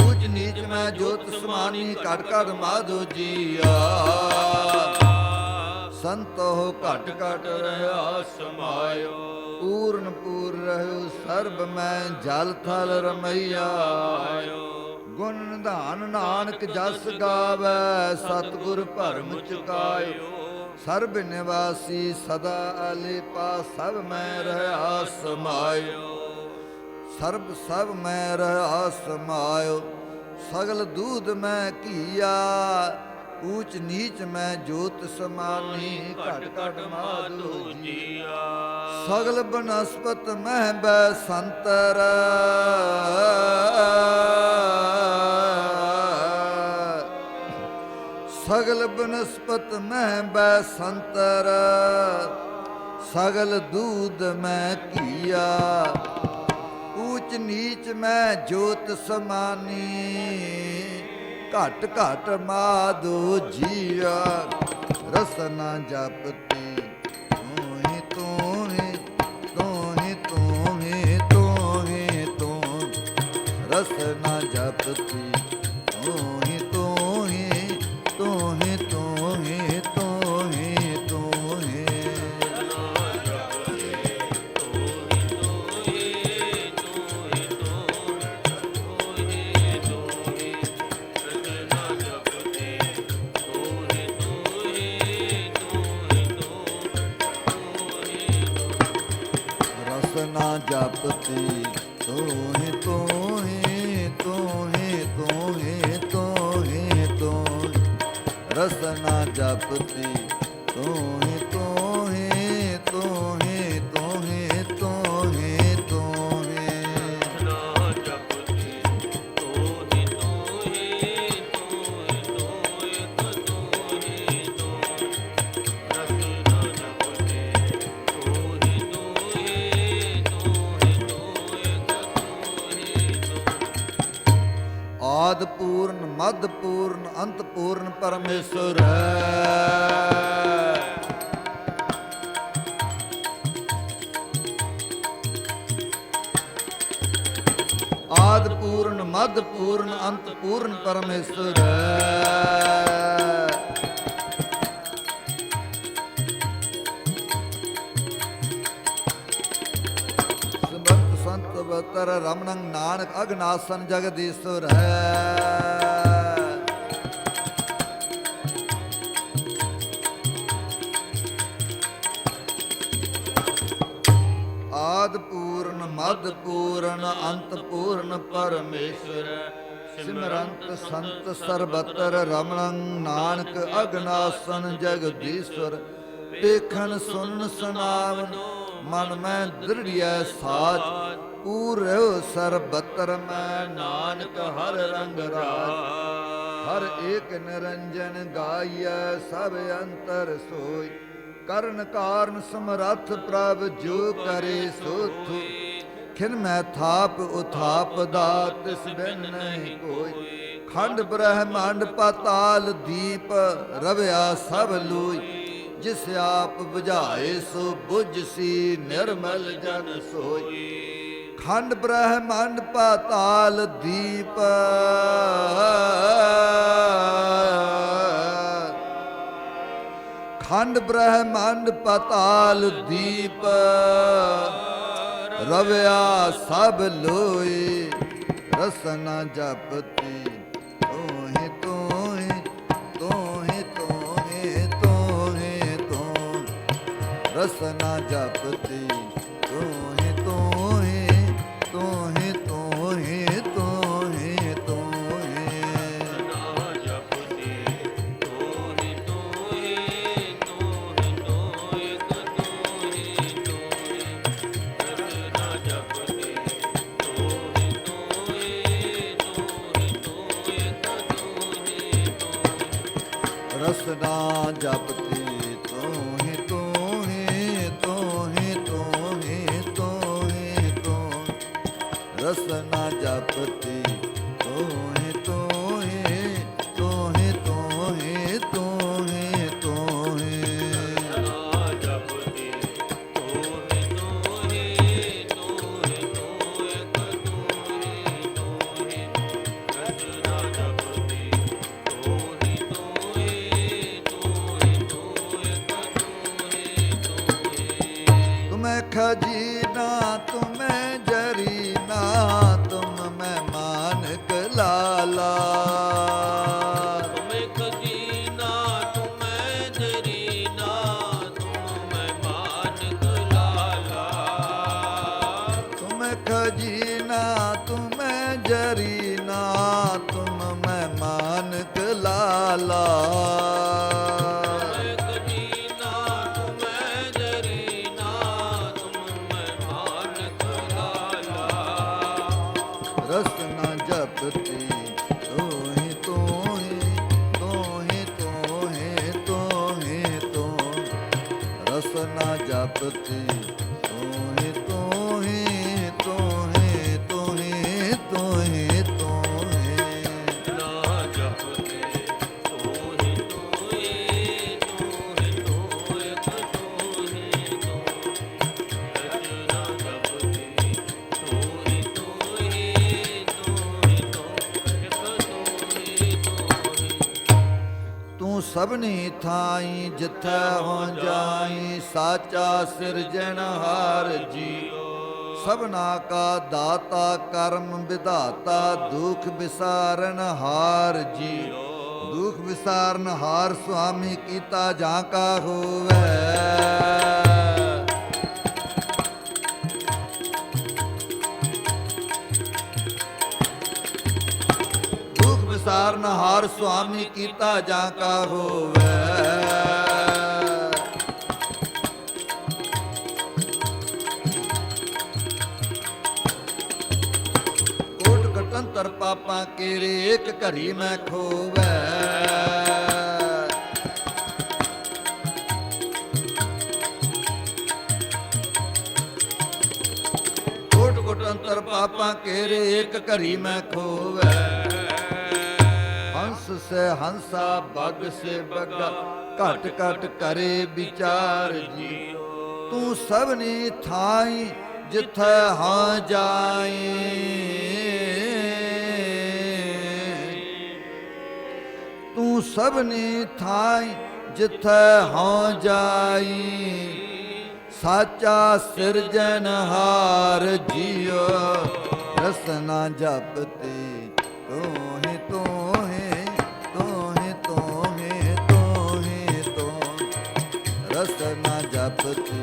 A: ऊंच नीच मैं जोत समानी घट घट माधो जिया। संतो घट घट रहा
B: समायो
A: पूर्ण पूर रहु सर्ब मैं जल थल रमैया।
B: आयो
A: ਗੁਣ ਨਿਧਾਨ ਨਾਨਕ ਜਸ ਗਾਵੈ ਸਤਿਗੁਰ ਭਰਮ ਚੁਕਾਇਓ। ਸਰਬ ਨਿਵਾਸੀ ਸਦਾ ਅਲੇਪਾ ਸਭ ਮੈਂ ਰਹਾ ਸਮਾਇਓ। ਸਰਬ ਸਭ ਮੈਂ ਰਹਾ ਸਮਾਇਓ। ਸਗਲ ਦੂਧ ਮੈਂ ਕੀਆ ਊਚ ਨੀਚ ਮੈਂ ਜੋਤ ਸਮਾਨੀ ਘਟ ਘਟ ਮਾਧੋ
B: ਜੀਆ
A: ਸਗਲ ਬਨਸਪਤ ਮਹਿ ਬੈ ਸੰਤਰ ਸਗਲ ਬਨਸਪਤ ਮਹਿ ਬੈ ਸੰਤਰ, ਸਗਲ ਦੂਧ ਮੈਂ ਕੀਆ, ਊਚ ਨੀਚ ਮੈਂ ਜੋਤ ਸਮਾਨੀ, ਘਟ ਘਟ ਮਾਧੋ ਜੀਆ, ਰਸਨਾ ਜਪਤੀ ਤੂੰ ਹੀ ਤੂੰ ਹੀ ਤੂੰ ਹੀ ਤੂੰ ਹੀ ਤੂੰ ਹੀ ਤੂੰ, ਰਸਨਾ ਜਪਤੀ ਤੂੰ ਹੀ ਤੂੰ ਹੀ ਤੂੰ ਹੀ ਤੂੰ ਹੀ ਤੂੰ ਹੀ ਤੂੰ ਹੀ। ਰਸਨਾ ਜਪਤੀ ਤੂੰ ਹੀ ਤੂੰ ਹੀ ਤੂੰ ਹੀ ਤੂੰ ਹੀ ਤੂੰ ਹੀ ਤੂੰ, ਰਸਨਾ ਜਪਤੀ ਤੂੰ ਹੀ ਤੂੰ ਹੀ ਤੂੰ ਹੀ ਤੂੰ ਹੀ ਤੂੰ ਹੀ ਤੂੰ ਹੀ। ਆਦਿ ਪੂਰਨ ਮੱਧ ਪੂਰਨ ਅੰਤ ਪੂਰਨ ਪਰਮੇਸ਼ਰ ਆਦਿ ਪੂਰਨ ਮੱਧ ਪੂਰਨ ਅੰਤ ਪੂਰਨ ਪਰਮੇਸ਼ਰ ਸਮਰਥ ਸੰਤ ਬਤਰ ਰਮਣੰ ਨਾਨਕ ਅਗਨਾਸਨ ਜਗਦੀਸ਼ਵਰ ਹੈ। ਆਦਿ ਪੂਰਨ ਮੱਧ ਪੂਰਨ ਅੰਤ ਪੂਰਨ ਪਰਮੇਸ਼ਰ ਸਿਮਰੰਤ ਸੰਤ ਸਰਬਤਰ ਰਮਣੰ ਨਾਨਕ ਅਗਨਾਸਨ ਜਗਦੀਸ਼ਵਰ ਦੇਖਣ ਸੁਨ ਸੁਨਾਵਨ ਮਨ ਮੈਂ ਦ੍ਰਿੜਿਐ ਸਾਚ ਪੂਰੋ ਸਰਬਤਰ ਮੈਂ ਨਾਨਕ ਹਰ ਰੰਗ ਰਾਜ ਹਰ ਏਕ ਨਿਰੰਜਨ ਗਾਈਐ ਸਭ ਅੰਤਰ ਸੋਈ ਕਰਨ ਕਾਰਨ ਸਮਰੱਥ ਪ੍ਰਭ ਜੋ ਕਰੇ ਸੋ ਥੂ ਖਿਨ ਮੈਂ ਥਾਪ ਉਥਾਪ ਦਾ ਤਿਸ ਬਿਨ ਨਹੀਂ ਕੋਈ ਖੰਡ ਬ੍ਰਹਮੰਡ ਪਾਤਾਲ ਦੀਪ ਰਵਿਆ ਸਭ ਲੋਈ ਜਿਸ ਆਪ ਬੁਝਾਏ ਸੋ ਬੁਝਸੀ ਨਿਰਮਲ ਜਨ ਸੋਈ ਖੰਡ ਬ੍ਰਹਮੰਡ ਪਾਤਾਲ ਦੀਪ ਖੰਡ ਬ੍ਰਹਮੰਡ ਪਾਤਾਲ ਦੀਪ ਰਵਿਆ ਸਭ ਲੋਈ ਰਸਨਾ ਜਪਤੀ ਤੂੰ ਹੀ ਤੂੰ ਹੀ ਤੂੰ ਹੀ ਤੂੰ ਹੀ ਤੂੰ ਹੀ ਤੂੰ ਰਸਨਾ ਜਪਤੀ ਤੂੰ ਹੀ ਤੂੰ ਹੀ ਤੂੰ ਹੀ ਤੂੰ ਹੀ ਤੂੰ ਹੀ ਤੂੰ ਹੀ ਰਸਨਾ ਜਪਤੀ ਤੂੰ ਹੀ ਤੂੰ ਹੀ ਤੂੰ ਹੀ ਤੂੰ ਹੀ ਤੂੰ ਹੀ ਤੂੰ ਰਸਨਾ ਜਪਤੀ ਤੂੰ ਹੀ ਤੂੰ ਹੀ ਤੂੰ ਹੀ ਤੂੰ ਹੀ ਤੂੰ ਹੀ ਤੂੰ ਹੀ तुम्ै खजीना तुम्हें जरीना तुम मेहमान लाला
B: तुम्हें खजीना तुम्हें जरीना तुम मेहमान लाला
A: तुम्हें खजीना तुम्हें जरीना तुम मेहमान लाला रसना जपती तू ही तू ही तू ही तू ਜਪਤੀ ਤੋਹੇ ਤੋਹੇ ਤੋਹੇ ਤੋਹੇ ਤੋਹੇ ਤੋਹੇ
B: ਨਾ ਜਪਤੇ ਤੋਹਿ ਤੋਹਿ ਤੋਹਿ ਤੋਹਿ ਤੋਹਿ ਤੋ ਰਚਨਾ ਜਪਤੇ ਤੋਹਿ ਤੋਹਿ ਤੋਹਿ ਤੋਹਿ ਤੋਹਿ
A: ਤੂੰ ਸਭਨੀ ਥਾਈ ਜਿੱਥੈ ਹੋ ਜਾਈ ਸਾਚਾ ਸਿਰਜਣਹਾਰ ਜੀਓ ਸਭਨਾ ਕਾ ਦਾਤਾ ਕਰਮ ਵਿਧਾਤਾ ਦੁਖ ਵਿਸਾਰਨ ਹਾਰ ਜੀ ਦੁਖ ਵਿਸਾਰਨ ਹਾਰ ਸੁਆਮੀ ਕੀਤਾ ਜਾਂ ਕਾ ਹੋਵੇ ਦੁਖ ਵਿਸਾਰਨ ਹਾਰ ਸੁਆਮੀ ਕੀਤਾ ਜਾਂ ਕਾ ਹੋਵੇ ਕੋਟ ਕਟੰਤਰ ਪਾਪਾਂ ਕੇਰੇ ਇੱਕ ਘੜੀ ਮੈਂ ਖੋਵੇ ਕੋਟ ਕਟੰਤਰ ਪਾਪਾਂ ਕੇਰੇ ਇੱਕ ਘੜੀ ਮੈਂ ਖੋਵੇ ਹੰਸ ਸੇ ਹੰਸਾ ਬਗ ਸੇ ਬਗਾ ਘਟ ਘਟ ਕਰੇ ਵਿਚਾਰ ਜੀ ਤੂੰ ਸਭਨੀ ਥਾਈ ਜਿੱਥੈ ਹਾਂ ਜਾਈ ਤੂੰ ਸਭਨੀ ਥਾਈ ਜਿੱਥੈ ਹਾਂ ਜਾਈ ਸਾਚਾ ਸਿਰਜਣਹਾਰ ਜੀਓ ਰਸਨਾ ਜਪਤੀ ਤੋਹੇ ਤੋਹੇ ਤੋਹੇ ਤੋਹੇ ਤੋਹੇ ਤੋ ਰਸਨਾ ਜਪਤੀ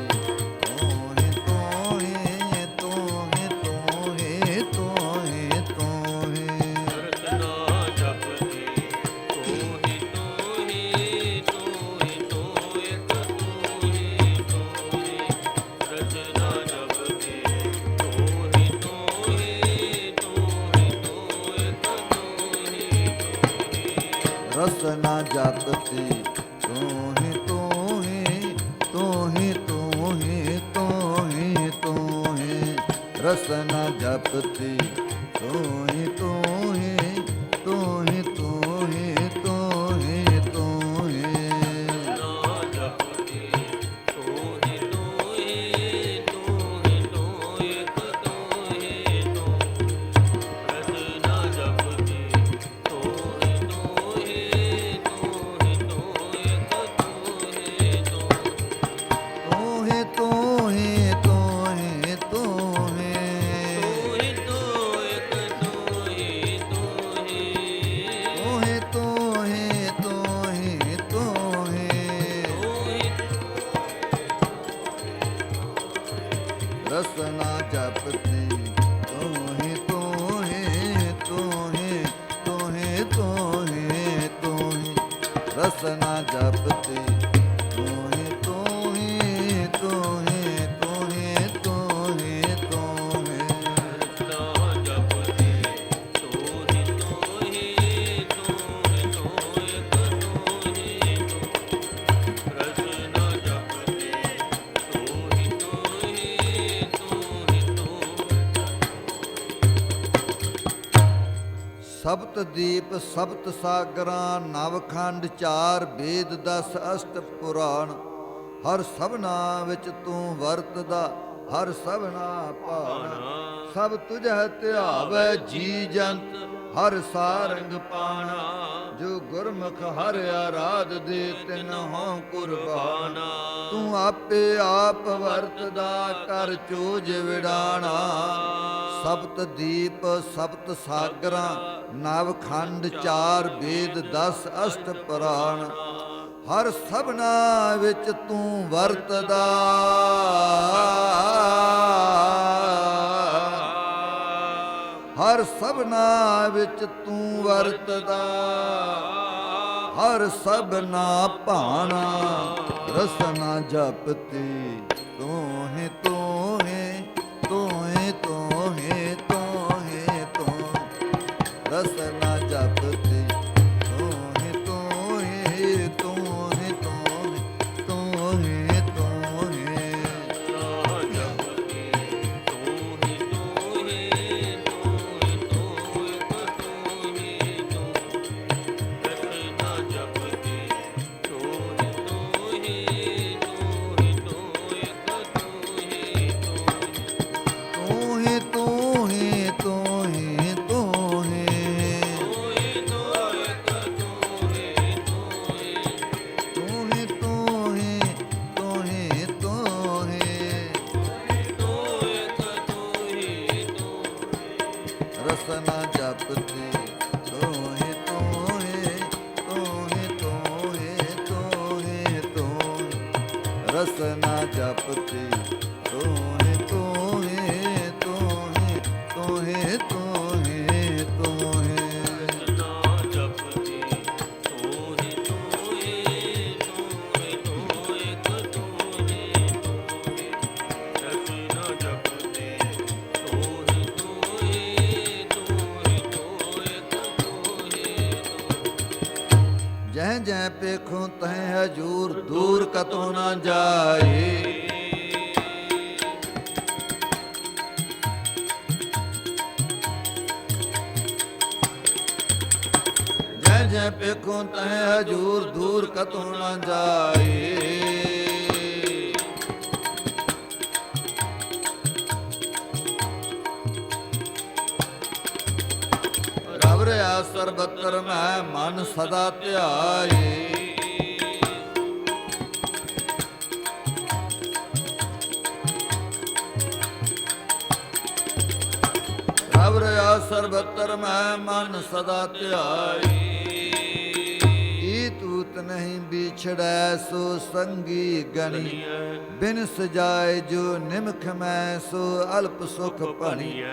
A: ਤੋਹੇ ਤੋਹੇ ਤੋਹੇ ਤੋਹੇ ਤੋਹੇ ਤੋਹੇ
B: ਰਚਨਾ ਜਪਤੀ ਤੋਹਿ ਤੋਹਿ ਤੋਹਿ ਤੋਹਿ ਤੋਹਿ ਤੋਹਿ ਰਚਨਾ ਜਪਤੀ ਤੋਹਿ ਤੋਹਿ ਤੋਹਿ ਤੋਹਿ ਤੋਹਿ
A: ਰਸਨਾ ਜਪਤੀ ਤੋਹੇ ਤੋਹੇ ਤੋਹੇ ਤੋਹੇ ਤੋਹੇ ਤੋਹੇ ਰਸਨਾ ਜਪਤੀ ਤੋਹੇ ਤੋਹੇ ਤੋਹੇ ਤੋਹੇ ਤੋਹੇ ਤੋਹੇ
B: ਨਾ ਜਪਤੀ ਤੋਹਿ ਤੋਹਿ ਤੋਹਿ ਤੋਹਿ ਤੋਹਿ ਤੋ ਰਚਨਾ ਜਪਤੀ ਤੋਹਿ ਤੋਹਿ ਤੋਹਿ ਤੋਹਿ ਤੋਹਿ ਤੋ
A: ਤੋਹੇ ਤੋਹੇ ਤੋਹੇ ਤੋਹੇ
B: ਤੋਹਿ ਤੋਹਿ ਤੋਹਿ ਤੋਹਿ
A: ਤੋਹੇ ਤੋਹੇ ਤੋਹੇ ਤੋਹੇ
B: ਤੋਹਿ
A: ਰਸਨਾ ਜਪਤੀ ਤੋਹੇ ਤੋਹੇ ਤੋਹੇ ਤੋਹੇ ਤੋਹੇ ਤੋਹੇ ਰਸਨਾ ਜਪਤੀ ਤੋਹੇ ਤੋਹੇ ਤੋਹੇ ਤੋਹੇ ਤੋਹੇ ਤੋਹੇ
B: ਨਾ ਜਪਤੀ ਤੋਹਿ ਤੋਹਿ ਤੋਹਿ ਤੋਹਿ ਤੋਹਿ ਤੋ ਰਚਨਾ ਜਪਤੀ ਤੋਹਿ ਤੋਹਿ ਤੋਹਿ ਤੋ
A: ਸਬਤ ਦੀਪ ਸਬਤ ਸਾਗਰਾਂ ਨਵਖੰਡ ਚਾਰ ਵੇਦ 10 ਅਸ਼ਟ ਪੁਰਾਣ ਹਰ ਸਭਨਾ ਵਿੱਚ ਤੂੰ ਵਰਤਦਾ ਹਰ ਸਭਨਾ ਭਾਣਾ ਸਭ ਤੁਝੈ ਧਿਆਵੈ ਜੀ ਜੰਤ ਹਰ ਸਾਰੰਗ ਪਾਣਾ ਜੋ ਗੁਰਮੁਖ ਹਰ ਆਰਾਧ ਦੇ ਤਿਨ ਹੋਂ ਕੁਰਬਾਨ ਤੂੰ ਆਪੇ ਆਪ ਵਰਤਦਾ ਕਰ ਚੋਜ ਵਿਡਾਣਾ ਸਬਤ ਦੀਪ ਸਬਤ ਸਾਗਰਾਂ ਨਵਖੰਡ ਚਾਰ ਵੇਦ 10 ਅਸ਼ਟ ਪੁਰਾਣ ਹਰ ਸਭਨਾ ਵਿੱਚ ਤੂੰ ਵਰਤਦਾ ਹਰ ਸਭਨਾ ਵਿੱਚ ਤੂੰ ਵਰਤਦਾ ਹਰ ਸਭਨਾ ਭਾਣਾ ਰਸਨਾ ਜਪਤੀ ਤੋਹੇ ਤੋਹੇ ਤੋਹੇ ਤੋਹੇ ਤੋਹੇ ਤੋ ਰਸਨਾ ਜਪਤੀ ਤੋਹੇ ਤੋਹੇ ਤੋਹੇ ਤੋਹੇ ਤੋਹੇ ਤੋਹੇ ਰਸਨਾ ਜਪਤੀ ਤੋਹੇ ਤੋਹੇ ਤੋਹੇ ਤੋਹੇ ਤੋਹੇ ਤੋਹੇ
B: ਰਸਨਾ ਜਪਤੀ ਤੋਹੇ ਤੋਹੇ ਤੋਹੇ ਤੋਹੇ ਤੋਹੇ ਤੋਹੇ ਰਸਨਾ ਜਪਤੀ ਤੋਹੇ ਤੋਹੇ ਤੋਹੇ ਤੋਹੇ ਤੋਹੇ
A: ਜਹ ਜਹ ਪੇਖੋਂ ਤਹ ਹਜੂਰ ਦੂਰ ਕਤੋ ਨਾ ਜਾਏ ਜਹ ਜਹ ਪੇਖੋਂ ਤਹ ਹਜੂਰ ਦੂਰ ਕਤੋ ਨਾ ਜਾਏ ਰਵ ਰਿਆ ਸਰਬਤਰ ਮੈਂ ਮਨ ਸਦਾ ਧਿਆਏ ਰਵ ਰਿਆ ਸਰਬਤਰ ਮੈਂ ਮਨ ਸਦਾ ਧਿਆਏ ਈ ਤੂਤ ਨਹੀਂ ਵਿਛੜੈ ਸੋ ਸੰਗੀ ਗਣੀ ਬਿਨ ਸਜਾਏ ਜੋ ਨਿਮਖ ਮੈਂ ਸੋ ਅਲਪ ਸੁਖ ਭਣੀ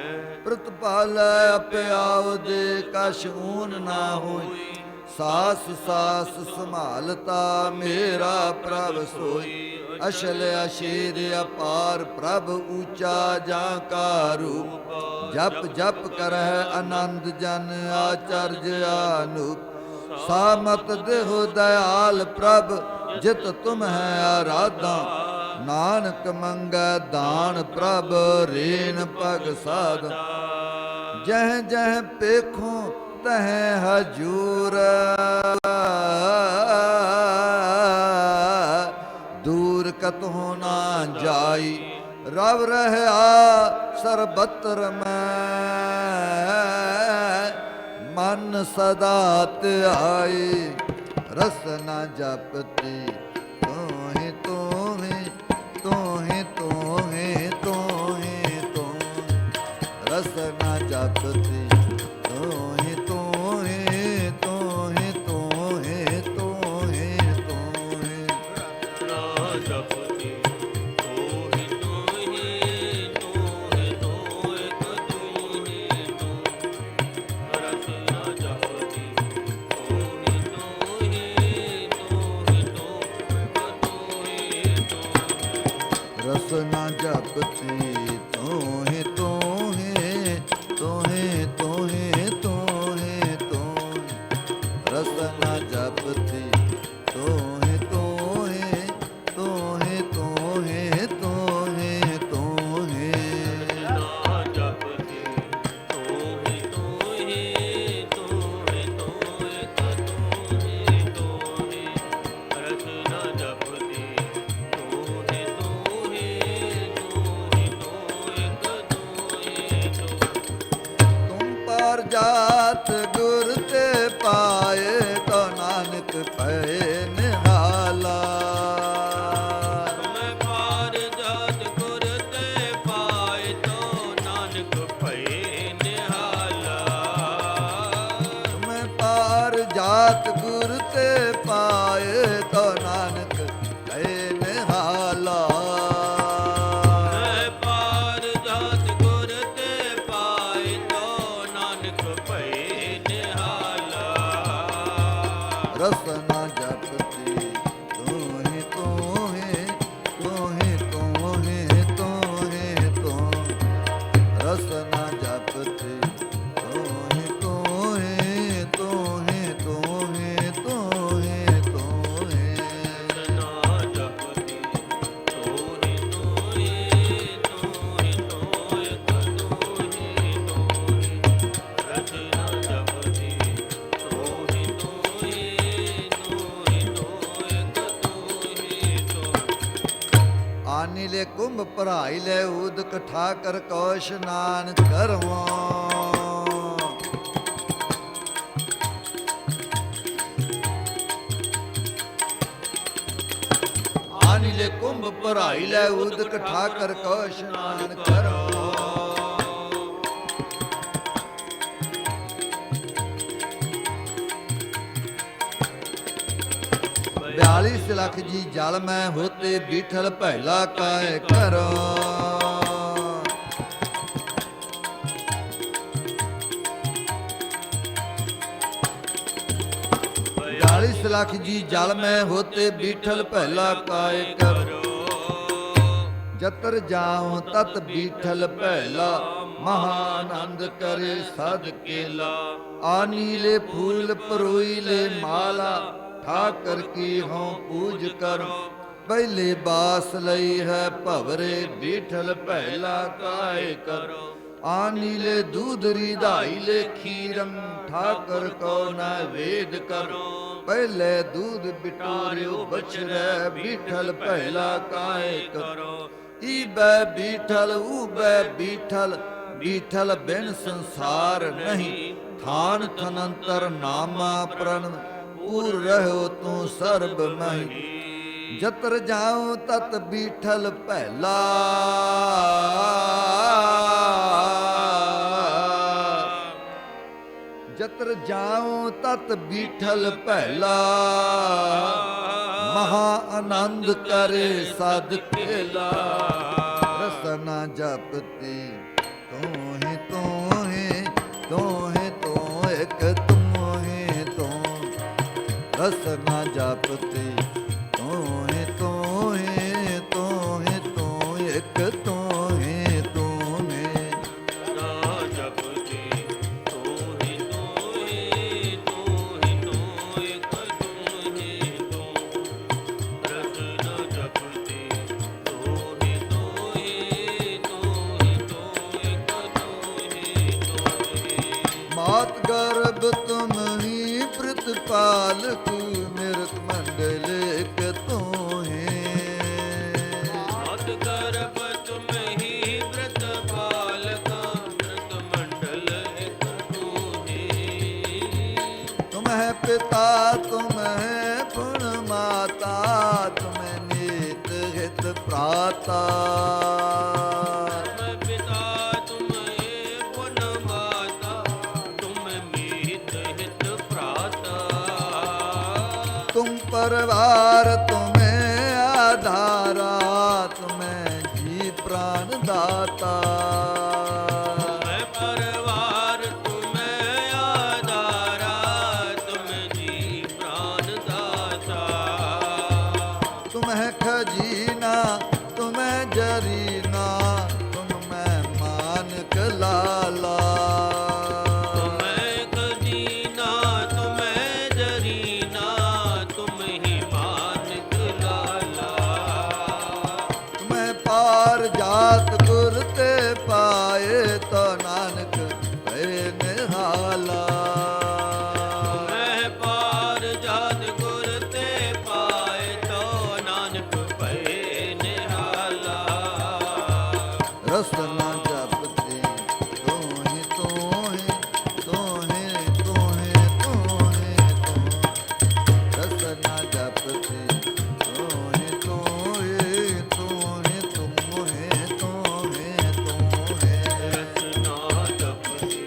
A: ਪ੍ਰਤਪਾਲੈ ਆਪੇ ਆਵਦੇ ਕਛ ਊਨ ਨਾ ਹੋਈ ਸਾਸ ਸਾਸ ਸੰਭਾਲਤਾ ਮੇਰਾ ਪ੍ਰਭ ਸੋਈ ਅਸ਼ਲ ਅਸ਼ੇਰ ਅਪਾਰ ਪ੍ਰਭ ਊਚਾ ਜਾਂ ਕਾ ਰੂਪ ਜਪ ਜਪ ਕਰਹਿ ਆਨੰਦ ਜਨ ਆਚਰਜ ਆਨੂਪ ਸਾਮਤ ਦੇਹੁ ਦਇਆਲ ਪ੍ਰਭ ਜਿਤ ਤੁਮ ਹੈ ਆਰਾਧਾ ਨਾਨਕ ਮੰਗੈ ਦਾਨ ਪ੍ਰਭ ਰੇਨ ਪਗ ਸਾਧ ਜਹ ਜਹ ਪੇਖੋਂ ਤਹ ਹਜੂਰ ਦੂਰ ਕਤਹੁ ਨਾ ਜਾਈ ਰਵ ਰਹਿਆ ਸਰਬਤਰ ਮੈਂ ਮਨ ਸਦਾ ਧਿਆਏ ਰਸਨਾ ਜਪਤੀ ਤੋਹੇ ਤੋਹੇ ਤੋਹੇ ਤੋਹੇ ਤੋਹੇ ਤੋਹੇ ਰਸਨਾ ਜਪਤੀ ਤੋਹੇ ਤੋਹੇ ਤੋਹੇ ਤੋਹੇ ਤੋਹੇ ਤੋਹੇ
B: ਰਸਨਾ ਜਪਤੀ ਤੋਹੇ ਤੋਹੇ ਤੋਹੇ ਤੋਹੇ ਤੋਹੇ ਰਸਨਾ ਜਪਤੀ ਤੋਹੇ ਤੋਹੇ ਤੋਹੇ ਤੋਹੇ
A: ਰਸਨਾ ਜਪਤੀ ਤੋਹੇ ਤੋਹੇ ਤੋਹੇ ਤੋਹੇ ਤੋਹੇ ਤੋਹੇ ਰਸਨਾ ਜਪਤੀ ਤੋਹੇ ਤੋਹੇ ਤੋਹੇ ਤੋਹੇ ਤੋਹੇ ਤੋਹੇ
B: ਰਸਨਾ ਜਪਤੀ ਤੋਹੇ ਤੋਹੇ ਤੋਹੇ ਤੋਹੇ ਤੋਹੇ ਰਸਨਾ ਜਪਤੀ ਤੋਹੇ ਤੋਹੇ ਤੋਹੇ ਤੋਹੇ
A: ਤੁਮ ਪਰ ਜਾਤ ਗੁਰ ਤੇ ਪਾਏ ਤੋ ਨਾਨਕ ਪਏ ਨਿਹਾਲਾ
B: ਮੈਂ ਪਾਰ ਜਾਤ ਗੁਰ ਤੇ ਪਾਏ ਤੋ ਨਾਨਕ ਭਏ ਨਿਹਾਲਾ
A: ਮੈਂ ਪਾਰ ਜਾਤ ਗੁਰ ਤੇ ਪਾਏ ਤੋ ਨਾਨਕ ਪਏ ਨਿਹਾਲਾ
B: ਮੈਂ ਪਾਰ ਜਾਤ ਗੁਰ ਤੇ ਪਾਏ ਤੋ ਨਾਨਕ ਭਏ ਨਿਹਾਲਾ
A: ਰਸਨਾ ਜਪਤੀ ਤੋਹੇ ਤੋਹੇ ਤੋਹੇ ਤੋਹੇ ਤੋਹੇ ਤੋਹੇ ਰਸਨਾ ਜਪਤੀ ਤੋਹੇ ਤੋਹੇ ਤੋਹੇ ਤੋਹੇ ਤੋਹੇ ਤੋਹੇ
B: ਰਸਨਾ ਜਪਤੀ ਤੋਹੇ ਤੋਹੇ ਤੋਹੇ ਤੋਹੇ ਤੋਹੇ ਰਸਨਾ ਜਪਤੀ ਤੋਹੇ ਤੋਹੇ ਤੋਹੇ ਤੋਹੇ
A: ਆਨੀ ਲੈ ਕੁੰਭ ਭਰਾਈ ਲੈ ਉਦਕ ਠਾਕਰ ਕੋ ਇਸ਼ਨਾਨ ਕਰਵਾਂ ਆਨੀ ਲੈ ਕੁੰਭ ਭਰਾਈ ਲੈ ਉਦਕ ਠਾਕਰ ਕੋ ਇਸ਼ਨਾਨ ਕਰਵਾਂ 42 ਲੱਖ ਜੀ ਜਲ ਮੈਂ ਹੋਤੇ ਬੀਠਲ ਪਹਿਲਾ ਕਾਇ ਕਰੋ 42 ਲੱਖ ਜੀ ਜਲ ਮੈਂ ਹੋਤੇ ਬੀਠਲ ਪਹਿਲਾ ਕਾਇ ਕਰੋ ਜਤਰ ਜਾਉ ਤਤ ਬੀਠਲ ਪਹਿਲਾ ਮਹਾਨੰਦ ਕਰੇ ਸਦ ਕੇਲਾ ਆਨੀਲੇ ਫੂਲ ਪਰੋਈਲੇ ਮਾਲਾ ਠਾਕਰ ਕੀ ਹੋਂ ਪੂਜ ਕਰੋ ਪਹਿਲੇ ਬਾਸ ਲਈ ਹੈ ਭਵਰੇ ਬੀਠਲ ਪਹਿਲਾ ਕਾਇ ਕਰੋ ਆਨੀਲੇ ਦੂਧ ਰਿਧਾਈ ਲੈ ਖੀਰੰ ਠਾਕਰ ਕੋ ਨਾ ਵੇਦ ਕਰੋ ਪਹਿਲੇ ਦੂਧ ਬਿਟੋਰਿਓ ਬਛੜੈ ਬੀਠਲ ਪਹਿਲਾ ਕਾਇ ਕਰੋ ਈਬੈ ਬੀਠਲ ਊਬੈ ਬੀਠਲ ਬੀਠਲ ਬਿਨ ਸੰਸਾਰ ਨਹੀਂ ਥਾਨ ਥਨੰਤਰ ਨਾਮਾ ਪ੍ਰਣ ਪੂਰ ਰਹਿਓ ਤੂੰ ਸਰਬ ਮਹੀ ਜਤਰ ਜਾਉ ਤਤ ਬੀਠਲ ਪਹਿਲਾ ਜਤਰ ਜਾਉ ਤਤ ਬੀਠਲ ਪਹਿਲਾ ਮਹਾ ਆਨੰਦ ਕਰੇ ਸਦ ਕੇਲਾ ਰਸਨਾ ਜਪਤੀ ਤੂੰ ਹੀ ਤੂੰ ਹੀ ਤੂੰ ਹੀ ਤੂੰ ਇੱਕ ਤੂੰ ਹੀ ਤੂੰ ਰਸਨਾ ਜਪਤੀ ਤੂੰ ਹੀ ਤੂੰ ਹੀ ਤੂੰ ਹੀ ਤੂੰ ਇੱਕ ਤੂੰ ਹੀ ਤੂੰ ਨੇ
B: ਨਾ ਜਪਤੀ ਤੂੰ ਹੀ ਤੂੰ ਹੀ ਤੂੰ ਹੀ ਤੂੰ ਇੱਕ ਤੂੰ ਹੀ ਤੂੰ ਰਸ ਨਾ ਜਪਤੀ ਤੂੰ ਹੀ ਤੂੰ ਹੀ ਤੂੰ ਹੀ ਤੂੰ ਇੱਕ ਤੂੰ ਹੀ ਤੂੰ ਹੀ
A: ਮਾਤ ਗਰਭ ਤੁਮ ਹੀ ਪ੍ਰਤਪਾਲਕ ਮਿਰਤ ਮੰਡਲ ਇੱਕ ਤੂੰ ਹੀ
B: ਮਤ ਗਰਭ ਤੁਮ ਹੀ ਬ੍ਰਤ ਪਾਲਕ ਬ੍ਰਤ ਮੰਡਲ ਇੱਕ ਤੂੰ ਹੀ
A: ਤੁਮ ਹੈ ਪਿਤਾ ਤੁਮ ਹੈ ਪੁਣ ਮਾਤਾ ਤੁਮ ਨੀਤ ਹਿਤ ਪ੍ਰਾਤਾ
B: ਤੁਮ ਪਿਤਾ ਤੁਮ ਏ ਪੁਨ ਮਾਤਾ ਤੁਮ ਮੀਤ ਹਿਤ ਭਰਾਤਾ
A: ਤੁਮ ਪਰਵਾਰ ਤੁਮੇ ਆਧਾਰਾ ਤੁਮੇ ਜੀ ਪ੍ਰਾਨ ਦਾਤਾ
B: ਮੈਂ ਪਰਵਾਰ ਤੁਮੈ ਆਧਾਰਾ ਤੁਮ ਜੀ ਪ੍ਰਾਨ ਦਾਤਾ
A: ਤੁਮਹਿ ਖਜੀਨਾ ਤੁਮਹਿ ਜਰੀਨਾ ਤੁਮਹਿ ਮਾਨਕ ਲਾਲਾ
B: ਤੁਮੈ ਖਜੀਨਾ ਤੁਮੈ ਜਰੀਨਾ ਤੁਮ ਹੀ ਮਾਨਕ ਲਾਲਾ
A: ਤੁਮਹਿ ਪਾਰ ਜਾਤ ਗੁਰ ਤੇ ਪਾਏ ਤੋ ਨਾਨਕ ਭੈ ਨਿਹਾਲਾ
B: ਮੈਂ ਪਾਰ ਜਾਤ ਗੁਰ ਤੇ ਪਾਏ ਤੋ ਨਾਨਕ ਭਏ ਨਿਹਾਲਾ
A: ਰਸਨਾ ਜਪਤੀ ਤੂੰ ਹੀ ਤੂੰ ਹੀ ਤੂੰ ਹੀ ਤੂੰ ਹੀ ਤੂੰ ਹੀ ਤੂੰ ਰਸਨਾ ਜਪਤੀ ਤੂੰ ਹੀ ਤੂੰ ਹੀ ਤੂੰ ਹੀ ਤੂੰ ਹੀ ਤੂੰ ਹੀ ਤੂੰ ਹੀ
B: ਰਸਨਾ ਜਪਤੀ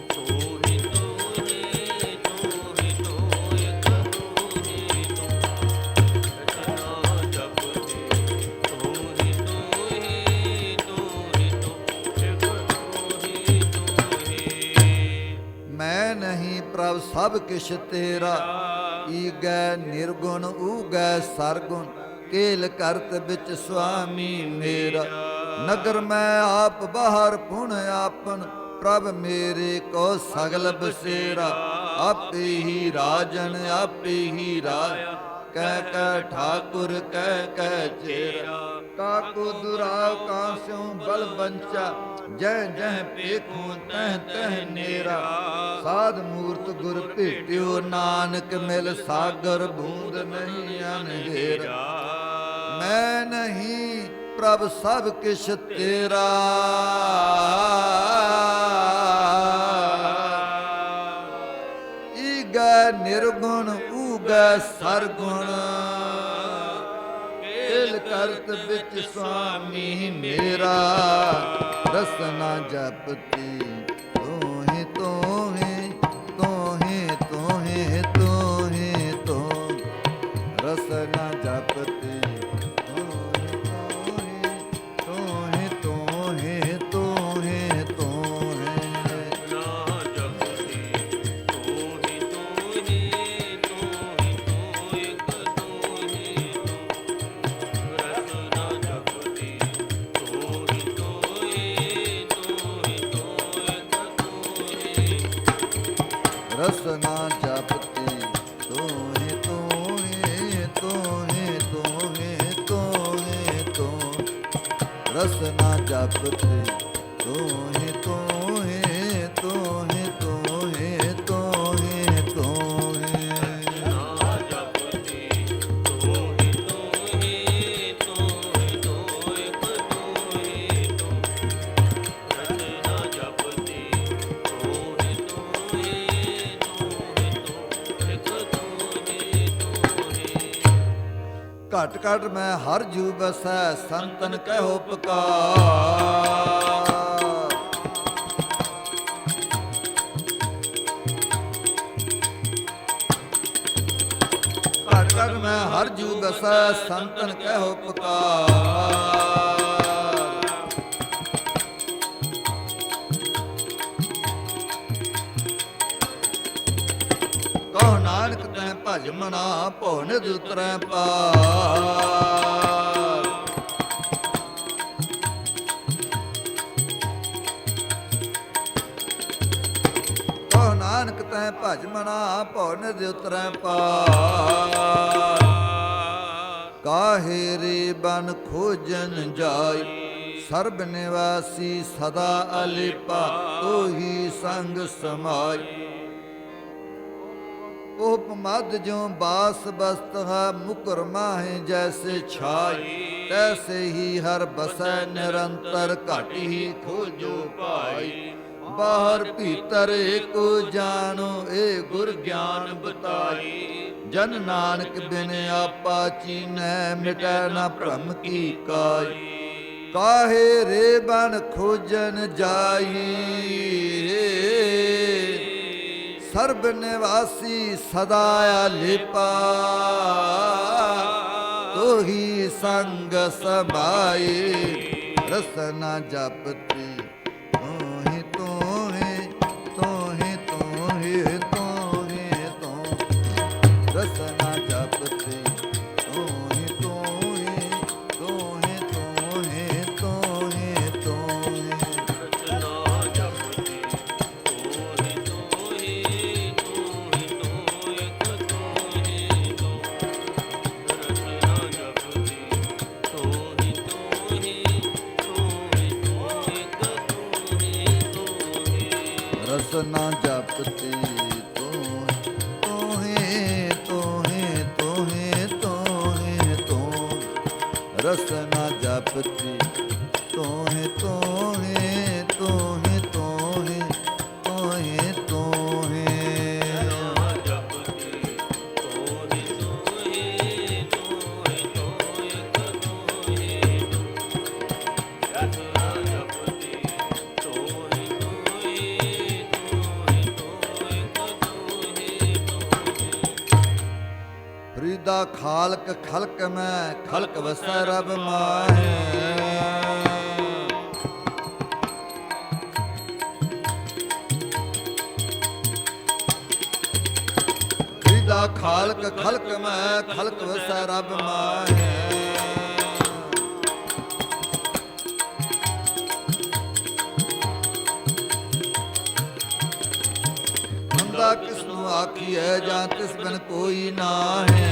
B: ਤੂੰ ਹੀ ਤੂੰ ਹੀ ਤੂੰ ਹੀ ਤੂੰ ਇੱਕ ਤੂੰ ਹੀ ਤੂੰ ਰਸਨਾ ਜਪਤੀ ਤੂੰ ਹੀ ਤੂੰ ਹੀ ਤੂੰ ਹੀ ਤੂੰ ਇੱਕ ਤੂੰ ਹੀ ਤੂੰ ਹੀ
A: ਮੈਂ ਨਹੀਂ ਪ੍ਰਭ ਸਭ ਕਿਛ ਤੇਰਾ ਈਗੈ ਨਿਰਗੁਣ ਊਗੈ ਸਰਗੁਣ ਕੇਲ ਕਰਤ ਵਿੱਚ ਸੁਆਮੀ ਮੇਰਾ ਨਗਰ ਮੈਂ ਆਪ ਬਾਹਰ ਪੁਣ ਆਪਨ ਪ੍ਰਭ ਮੇਰੇ ਕੋ ਸਗਲ ਬਸੇਰਾ ਆਪੇ ਹੀ ਰਾਜਨ ਆਪੇ ਹੀ ਰਾਜ ਕਹਿ ਕਹਿ ਠਾਕੁਰ ਕਹਿ ਕਹਿ ਚੇਰਾ ਕਾਕੂ ਦੁਰਾਵ ਕਾਸਿਉ ਬਲ ਬੰਚਾ ਜੈ ਜੈ ਪੇਖੂ ਤਹ ਤਹ ਨੇਰਾ ਸਾਧ ਮੂਰਤ ਗੁਰ ਭੇਟਿਓ ਨਾਨਕ ਮਿਲ ਸਾਗਰ ਬੂੰਦ ਨਹੀਂ ਅਨਹੇਰਾ ਮੈਂ ਨਹੀਂ ਪ੍ਰਭ ਸਭ ਕਿਛ ਤੇਰਾ ਈਗੈ ਨਿਰਗੁਣ ਊਗੈ ਸਰਗੁਣ ਕੇਲ ਕਰਤ ਵਿੱਚ ਸੁਆਮੀ ਮੇਰਾ ਰਸਨਾ ਜਪਤੀ ਤੂੰ ਹੀ ਤੂੰ ਹੀ ਤੂੰ ਹੀ ਤੂੰ ਹੀ ਤੂੰ ਹੀ ਤੂੰ ਰਸ ਰਸਨਾ ਜਪਤੀ ਤੋਹੇ ਤੋਹੇ ਤੋਹੇ ਤੋਹੇ ਤੋਹੇ ਤੋ ਰਸਨਾ ਜਪਤੀ ਤੋਹੇ ਤੋਹੇ ਤੋਹੇ ਤੋਹੇ ਤੋਹੇ ਤੋਹੇ
B: ਨਾ ਜਪਤੀ ਤੋਹਿ ਤੋਹਿ ਤੋਹਿ ਤੋਹਿ ਤੋਹਿ ਤੋ ਰਸਨਾ ਜਪਤੀ ਤੋਹਿ ਤੋਹਿ ਤੋਹਿ ਤੋਹਿ ਤੋਹਿ
A: ਘਟ ਘਟ ਮੈਂ ਹਰ ਜੂ ਬਸੈ ਸੰਤਨ ਕਹਿਓ ਪੁਕਾਰ ਘਟ ਘਟ ਮੈਂ ਹਰ ਜੂ ਬਸੈ ਸੰਤਨ ਕਹਿਓ ਪੁਕਾਰ ਕਹੋ ਨਾਨਕ ਤੈ ਭਜ ਮਨਾ ਭਉ ਨਿਧ ਉਤਰੈ ਪਾਰ ਕਹੋ ਨਾਨਕ ਤੈ ਭਜ ਮਨਾ ਭਉ ਨਿਧ ਉਤਰੈ ਪਾਰ ਕਾਹੇ ਰੇ ਬਨ ਖੋਜਨ ਜਾਈ ਸਰਬ ਨਿਵਾਸੀ ਸਦਾ ਅਲਿਪਾ ਤੋਹੀ ਸੰਗ ਸਮਾਈ ਉਪਮਦ ਜੋ ਬਾਸ ਬਸਤ ਹੈ ਮੁਕਰ ਮਾਹੇ ਜੈਸੇ ਛਾਈ ਤੈਸੇ ਹੀ ਹਰ ਬਸੈ ਨਿਰੰਤਰ ਘਟ ਹੀ ਖੋਜੋ ਪਾਈ ਬਾਹਰ ਭੀਤਰ ਏਕੋ ਜਾਣੋ ਏ ਗੁਰ ਗਿਆਨ ਬਤਾਈ ਜਨ ਨਾਨਕ ਬਿਨ ਆਪਾ ਚੀਨੈ ਮਿਟੈ ਨਾ ਭ੍ਰਮ ਕੀ ਕਾਈ ਕਾਹੇ ਰੇ ਬਨ ਖੋਜਨ ਜਾਈ ਸਰਬ ਨਿਵਾਸੀ ਸਦਾ ਅਲਿਪਾ ਤੋਹੀ ਸੰਗ ਸਮਾਈ ਰਸਨਾ ਜਪਤੀ ਤੋਹੇ ਤੋਹੇ ਤੋਹੇ ਤੋਹੇ ਤੋਹੇ ਤੋ ਰਸਨਾ ਜਪਤੀ ਤੋਹੇ ਤੋਹੇ ਤੋਹੇ ਤੋਹੇ ਤੋਹੇ ਤੋਹੇ
B: ਰਸਨਾ ਜਪਤੀ ਤੋਹਿ ਤੋਹਿ ਤੋਹਿ ਤੋਹਿ ਤੋਹਿ ਤੋ ਰਸਨਾ ਜਪਤੀ ਤੋਹਿ ਤੋਹਿ ਤੋਹਿ ਤੋਹਿ ਤੋਹਿ
A: ਰਸਨਾ ਜਪਤੀ ਤੋਹੇ ਤੋਹੇ ਤੋਹੇ ਤੋਹੇ ਤੋ ਰਸਨਾ ਜਪਤੀ ਤੋਹੇ ਤੋਹੇ ਤੋਹੇ ਤੋਹੇ ਤੋਹੇ ਤੋਹੇ
B: ਨਾ ਜਪਤੀ ਤੋਹਿ ਤੋਹਿ ਤੋਹਿ ਤੋਹਿ ਤੋਹਿ ਤੋ ਰਸਨਾ ਜਪਤੀ ਤੋਹਿ ਤੋਹਿ ਤੋਹਿ ਤੋਹਿ ਤੋਹਿ
A: ਫਰੀਦਾ ਖਾਲਕ ਖਲਕ ਮੈਂ ਖਲਕ ਵਸੈ ਰਬ ਮਾਹੇ ਫਰੀਦਾ ਖਾਲਕ ਖਲਕ ਮੈਂ ਖਲਕ ਵਸੈ ਰਬ ਮਾਹੇ ਬੰਦਾ ਕਿਸ ਨੂੰ ਆਖੀਐ ਜਾਂ ਤਿਸ ਬਿਨ ਕੋਈ ਨਾਹੀਂ